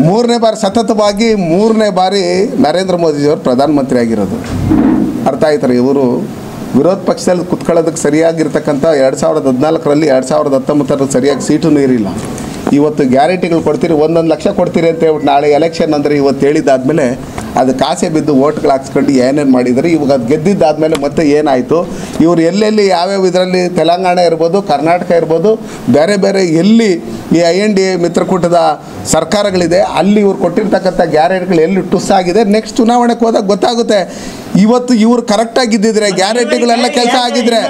ಮೂರನೇ ಬಾರಿ ಸತತವಾಗಿ 3ನೇ ಬಾರಿ ನರೇಂದ್ರ ಮೋದಿಜಿಯವರು ಪ್ರಧಾನಮಂತ್ರಿ ಆಗಿರೋದು. ಅರ್ಥ ಆಯ್ತಾರೆ. ಇವರು ವಿರೋಧ ಪಕ್ಷದಲ್ಲಿ ಕುತ್ಕೊಳ್ಳೋದಕ್ಕೆ ಸರಿಯಾಗಿರ್ತಕ್ಕಂಥ 2014ರಲ್ಲಿ 2019 ಸರಿಯಾಗಿ ಸೀಟು ಇರಲಿಲ್ಲ. ಇವತ್ತು ಗ್ಯಾರಂಟಿಗಳು ಕೊಡ್ತೀರಿ, 1 ಲಕ್ಷ ಕೊಡ್ತೀರಿ ಅಂತ ಹೇಳ್ಬಿಟ್ಟು ನಾಳೆ ಎಲೆಕ್ಷನ್ ಅಂದರೆ ಇವತ್ತು ಹೇಳಿದ್ದಾದಮೇಲೆ ಅದು ಕಾಸೆ ಬಿದ್ದು ಓಟ್ಗಳು ಹಾಕ್ಸ್ಕೊಂಡು ಏನೇನು ಮಾಡಿದ್ದಾರೆ. ಇವಾಗ ಅದು ಗೆದ್ದಿದ್ದಾದಮೇಲೆ ಮತ್ತೆ ಏನಾಯಿತು, ಇವರು ಎಲ್ಲೆಲ್ಲಿ ಯಾವ್ಯಾವ ಇದರಲ್ಲಿ ತೆಲಂಗಾಣ ಇರ್ಬೋದು, ಕರ್ನಾಟಕ ಇರ್ಬೋದು, ಬೇರೆ ಬೇರೆ ಎಲ್ಲಿ ಈ INDA ಮಿತ್ರಕೂಟದ ಸರ್ಕಾರಗಳಿದೆ ಅಲ್ಲಿ ಇವ್ರು ಕೊಟ್ಟಿರ್ತಕ್ಕಂಥ ಗ್ಯಾರಂಟಿಗಳು ಎಲ್ಲಿ ಟುಸ್ಸಾಗಿದೆ, ನೆಕ್ಸ್ಟ್ ಚುನಾವಣೆಗೆ ಹೋದಾಗ ಗೊತ್ತಾಗುತ್ತೆ. ಇವತ್ತು ಇವ್ರು ಕರೆಕ್ಟಾಗಿದ್ದಿದ್ರೆ, ಗ್ಯಾರಂಟಿಗಳೆಲ್ಲ ಕೆಲಸ ಆಗಿದ್ರೆ,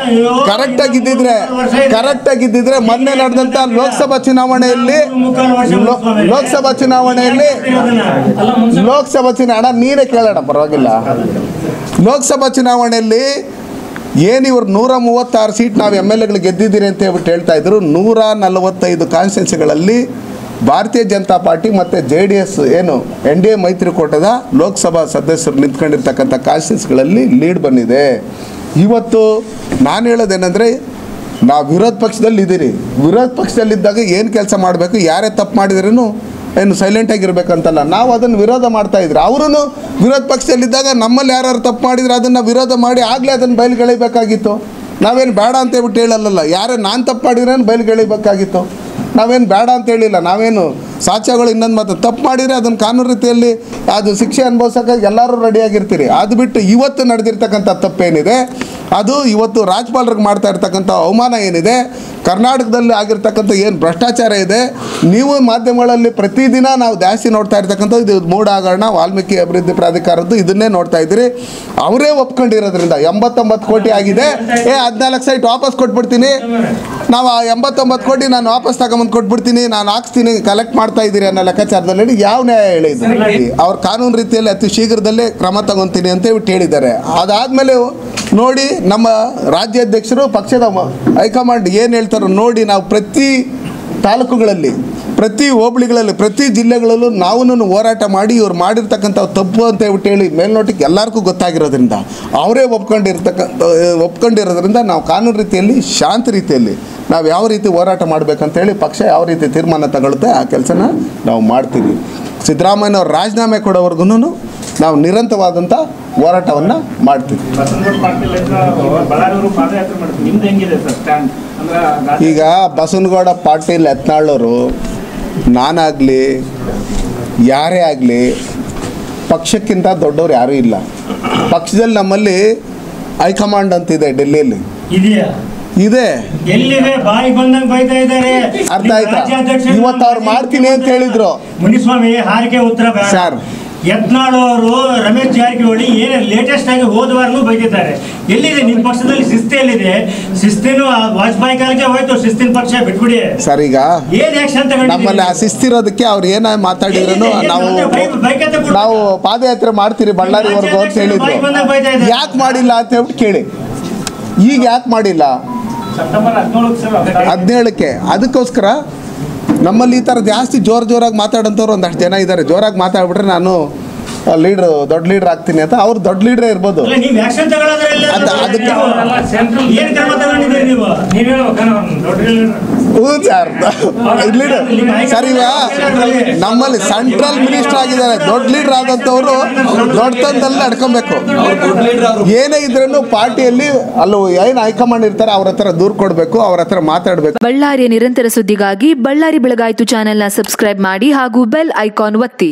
ಕರೆಕ್ಟಾಗಿದ್ದಿದ್ರೆ ಮೊನ್ನೆ ನಡೆದಂಥ ಲೋಕಸಭಾ ಚುನಾವಣೆಯಲ್ಲಿ ನೀನೇ ಕೇಳೋಣ, ಪರವಾಗಿಲ್ಲ. ಲೋಕಸಭಾ ಚುನಾವಣೆಯಲ್ಲಿ ಏನು ಇವರು 136 ಸೀಟ್ ನಾವು MLAಗಳು ಗೆದ್ದಿದ್ದೀರಿ ಅಂತ ಹೇಳ್ಬಿಟ್ಟು ಹೇಳ್ತಾ ಇದ್ರು. 145 ಕಾನ್ಸ್ಟಿಟ್ಯೂನ್ಸಿಗಳಲ್ಲಿ ಭಾರತೀಯ ಜನತಾ ಪಾರ್ಟಿ ಮತ್ತು JDS ಏನು NDA ಮೈತ್ರಿಕೂಟದ ಲೋಕಸಭಾ ಸದಸ್ಯರು ನಿಂತ್ಕೊಂಡಿರ್ತಕ್ಕಂಥ ಕಾನ್ಸ್ಟಿಟ್ಯೂನ್ಸಿಗಳಲ್ಲಿ ಲೀಡ್ ಬಂದಿದೆ. ಇವತ್ತು ನಾನು ಹೇಳೋದೇನೆಂದರೆ, ನಾವು ವಿರೋಧ ಪಕ್ಷದಲ್ಲಿ ಇದ್ದೀರಿ. ವಿರೋಧ ಪಕ್ಷದಲ್ಲಿದ್ದಾಗ ಏನು ಕೆಲಸ ಮಾಡಬೇಕು, ಯಾರೇ ತಪ್ಪು ಮಾಡಿದ್ರೂ ಏನು ಸೈಲೆಂಟಾಗಿರ್ಬೇಕಂತಲ್ಲ, ನಾವು ಅದನ್ನು ವಿರೋಧ ಮಾಡ್ತಾಯಿದ್ರು. ಅವರೂ ವಿರೋಧ ಪಕ್ಷದಲ್ಲಿದ್ದಾಗ ನಮ್ಮಲ್ಲಿ ಯಾರು ತಪ್ಪು ಮಾಡಿದ್ರೆ ಅದನ್ನು ವಿರೋಧ ಮಾಡಿ ಆಗಲೇ ಅದನ್ನು ಬಯಲುಗೆಳಿಬೇಕಾಗಿತ್ತು. ನಾವೇನು ಬೇಡ ಅಂತ ಹೇಳ್ಬಿಟ್ಟು ಹೇಳಲ್ಲ. ಯಾರೇ ನಾನು ತಪ್ಪು ಮಾಡಿದ್ರೇನು ಬಯಲುಗೆಳಿಬೇಕಾಗಿತ್ತು. ನಾವೇನು ಬೇಡ ಅಂತ ಹೇಳಿಲ್ಲ. ನಾವೇನು ಸಾಕ್ಷ್ಯಗಳು ಇನ್ನೊಂದು ಮಾತು ತಪ್ಪು ಮಾಡಿದರೆ ಅದನ್ನು ಕಾನೂನು ರೀತಿಯಲ್ಲಿ ಅದು ಶಿಕ್ಷೆ ಅನುಭವಿಸೋಕ್ಕಾಗಿ ಎಲ್ಲರೂ ರೆಡಿಯಾಗಿರ್ತೀರಿ. ಅದು ಬಿಟ್ಟು ಇವತ್ತು ನಡೆದಿರ್ತಕ್ಕಂಥ ತಪ್ಪೇನಿದೆ, ಅದು ಇವತ್ತು ರಾಜ್ಯಪಾಲರಿಗೆ ಮಾಡ್ತಾ ಇರ್ತಕ್ಕಂಥ ಅವಮಾನ ಏನಿದೆ, ಕರ್ನಾಟಕದಲ್ಲಿ ಆಗಿರ್ತಕ್ಕಂಥ ಏನು ಭ್ರಷ್ಟಾಚಾರ ಇದೆ, ನೀವು ಮಾಧ್ಯಮಗಳಲ್ಲಿ ಪ್ರತಿದಿನ ನಾವು ಜಾಸ್ತಿ ನೋಡ್ತಾ ಇರ್ತಕ್ಕಂಥದ್ದು ಇದು ಮೂಢ ಹಗರಣ, ವಾಲ್ಮೀಕಿ ಅಭಿವೃದ್ಧಿ ಪ್ರಾಧಿಕಾರದ್ದು ಇದನ್ನೇ ನೋಡ್ತಾ ಇದ್ದೀರಿ. ಅವರೇ ಒಪ್ಕೊಂಡಿರೋದ್ರಿಂದ 89 ಕೋಟಿ ಆಗಿದೆ, 14 ಸೈಟ್ ವಾಪಸ್ ಕೊಟ್ಬಿಡ್ತೀನಿ, ನಾವು 89 ಕೋಟಿ ನಾನು ವಾಪಸ್ ತಗೊಂಬಂದು ಕೊಟ್ಬಿಡ್ತೀನಿ, ನಾನು ಹಾಕ್ಸ್ತೀನಿ, ಕಲೆಕ್ಟ್ ಮಾಡ್ತಾ ಇದ್ದೀರಿ ಅನ್ನೋ ಲೆಕ್ಕಾಚಾರದಲ್ಲಿ ಯಾವ ನ್ಯಾಯ ಹೇಳಿದ್ರು? ಅವ್ರ ಕಾನೂನು ರೀತಿಯಲ್ಲಿ ಅತಿ ಶೀಘ್ರದಲ್ಲೇ ಕ್ರಮ ತಗೊತೀನಿ ಅಂತ ಹೇಳ್ಬಿಟ್ಟು ಹೇಳಿದ್ದಾರೆ. ಅದಾದಮೇಲೆ ನೋಡಿ ನಮ್ಮ ರಾಜ್ಯಾಧ್ಯಕ್ಷರು ಪಕ್ಷದ ಹೈಕಮಾಂಡ್ ಏನು ಹೇಳ್ತಾರೋ ನೋಡಿ, ನಾವು ಪ್ರತಿ ತಾಲೂಕುಗಳಲ್ಲಿ, ಪ್ರತಿ ಹೋಬಳಿಗಳಲ್ಲಿ, ಪ್ರತಿ ಜಿಲ್ಲೆಗಳಲ್ಲೂ ನಾವು ಹೋರಾಟ ಮಾಡಿ ಇವ್ರು ಮಾಡಿರ್ತಕ್ಕಂಥ ತಪ್ಪು ಅಂತ ಹೇಳ್ಬಿಟ್ಟು ಹೇಳಿ ಮೇಲ್ನೋಟಕ್ಕೆ ಎಲ್ಲರಿಗೂ ಗೊತ್ತಾಗಿರೋದ್ರಿಂದ ಅವರೇ ಒಪ್ಕೊಂಡಿರೋದ್ರಿಂದ ನಾವು ಕಾನೂನು ರೀತಿಯಲ್ಲಿ ಶಾಂತ ರೀತಿಯಲ್ಲಿ ನಾವು ಯಾವ ರೀತಿ ಹೋರಾಟ ಮಾಡಬೇಕಂತೇಳಿ ಪಕ್ಷ ಯಾವ ರೀತಿ ತೀರ್ಮಾನ ತಗೊಳುತ್ತೆ ಆ ಕೆಲಸನ ನಾವು ಮಾಡ್ತೀವಿ. ಸಿದ್ದರಾಮಯ್ಯನವ್ರ ರಾಜೀನಾಮೆ ಕೊಡೋವರೆಗೂ ನಾವು ನಿರಂತರವಾದಂಥ ಹೋರಾಟವನ್ನು ಮಾಡ್ತೀವಿ. ಈಗ ಬಸವನಗೌಡ ಪಾಟೀಲ್ ಯತ್ನಾಳವರು, ನಾನಾಗಲಿ ಯಾರೇ ಆಗಲಿ ಪಕ್ಷಕ್ಕಿಂತ ದೊಡ್ಡವ್ರು ಯಾರೂ ಇಲ್ಲ. ಪಕ್ಷದಲ್ಲಿ ನಮ್ಮಲ್ಲಿ ಹೈಕಮಾಂಡ್ ಅಂತಿದೆ, ಡೆಲ್ಲಿಯಲ್ಲಿ ಇದೆ. ಅರ್ಥ ಆಯ್ತಾ? ಇವತ್ತು ಅವ್ರು ಮಾಡ್ತೀನಿ ಅಂತ ಹೇಳಿದ್ರು. ಮುನಿಸ್ವಾಮಿ ಹಾರಿಕೆ ಉತ್ತರ ಸರ್, ಯತ್ನಾಳ್ ಅವರು ರಮೇಶ್ ಜಾರಕಿಹೊಳಿ ಏನೇ ಲೇಟೆಸ್ಟ್ ಆಗಿ ಹೋದವಾರನು ಬೈದಿದ್ದಾರೆ. ಎಲ್ಲಿದೆ ನಿಮ್ಮ ಪಕ್ಷದಲ್ಲಿ ಶಿಸ್ತು? ಎಲ್ಲಿದೆ ಶಿಸ್ತಿನ? ವಾಜಪೇಯಿ ಕಾಲಕ್ಕೆ ಹೋಯ್ತು ಶಿಸ್ತಿನ ಪಕ್ಷ, ಬಿಟ್ಬಿಡಿ ಸರ್. ಈಗ ಏನ್ ಆಕ್ಷನ್ ತಗೊಂಡು ನಮ್ಮಲ್ಲಿ ಆ ಶಿಸ್ತಿರೋದಕ್ಕೆ ಅವ್ರು ಏನ ಮಾತಾಡಿದ್ರು ನಾವು ಪಾದಯಾತ್ರೆ ಮಾಡ್ತೀರಿ ಬಳ್ಳಾರಿವರೆಗೂ ಅಂತ ಹೇಳಿದ್ರು. ಯಾಕೆ ಮಾಡಿಲ್ಲ ಅಂತ ಹೇಳ್ಬಿಟ್ಟು ಕೇಳಿ. ಈಗ ಯಾಕೆ ಮಾಡಿಲ್ಲ? ಸೆಪ್ಟೆಂಬರ್ 17ಕ್ಕೆ. ಅದಕ್ಕೋಸ್ಕರ ನಮ್ಮಲ್ಲಿ ಈ ಥರ ಜಾಸ್ತಿ ಜೋರಾಗಿ ಮಾತಾಡೋಂಥವ್ರು ಒಂದಷ್ಟು ಜನ ಇದ್ದಾರೆ. ಜೋರಾಗಿ ಮಾತಾಡ್ಬಿಟ್ರೆ ನಾನು ಲೀಡ್ರು, ದೊಡ್ಡ ಲೀಡ್ರ್ ಆಗ್ತೀನಿ ಅಂತ. ಅವ್ರು ದೊಡ್ಡ ಲೀಡ್ರೇ ಇರ್ಬೋದು. ಅದಕ್ಕೆ ಸರ್, ಈಗ ನಮ್ಮಲ್ಲಿ ಸೆಂಟ್ರಲ್ ಮಿನಿಸ್ಟರ್ ಆಗಿದ್ದಾರೆ, ದೊಡ್ಡ ಲೀಡರ್ ಆದಂಥವ್ರು ದೊಡ್ಡತನದಲ್ಲಿ ನಡ್ಕೊಬೇಕು. ಏನೇ ಇದ್ರೂ ಪಾರ್ಟಿಯಲ್ಲಿ ಅಲ್ಲೂ ಏನು ಹೈಕಮಾಂಡ್ ಇರ್ತಾರೆ ಅವ್ರ ಹತ್ರ ದೂರ ಕೊಡಬೇಕು, ಅವ್ರ ಹತ್ರ ಮಾತಾಡಬೇಕು. ಬಳ್ಳಾರಿಯ ನಿರಂತರ ಸುದ್ದಿಗಾಗಿ ಬಳ್ಳಾರಿ ಬೆಳಗಾಯಿತು ಚಾನೆಲ್ನ ಸಬ್ಸ್ಕ್ರೈಬ್ ಮಾಡಿ ಹಾಗೂ ಬೆಲ್ ಐಕಾನ್ ಒತ್ತಿ.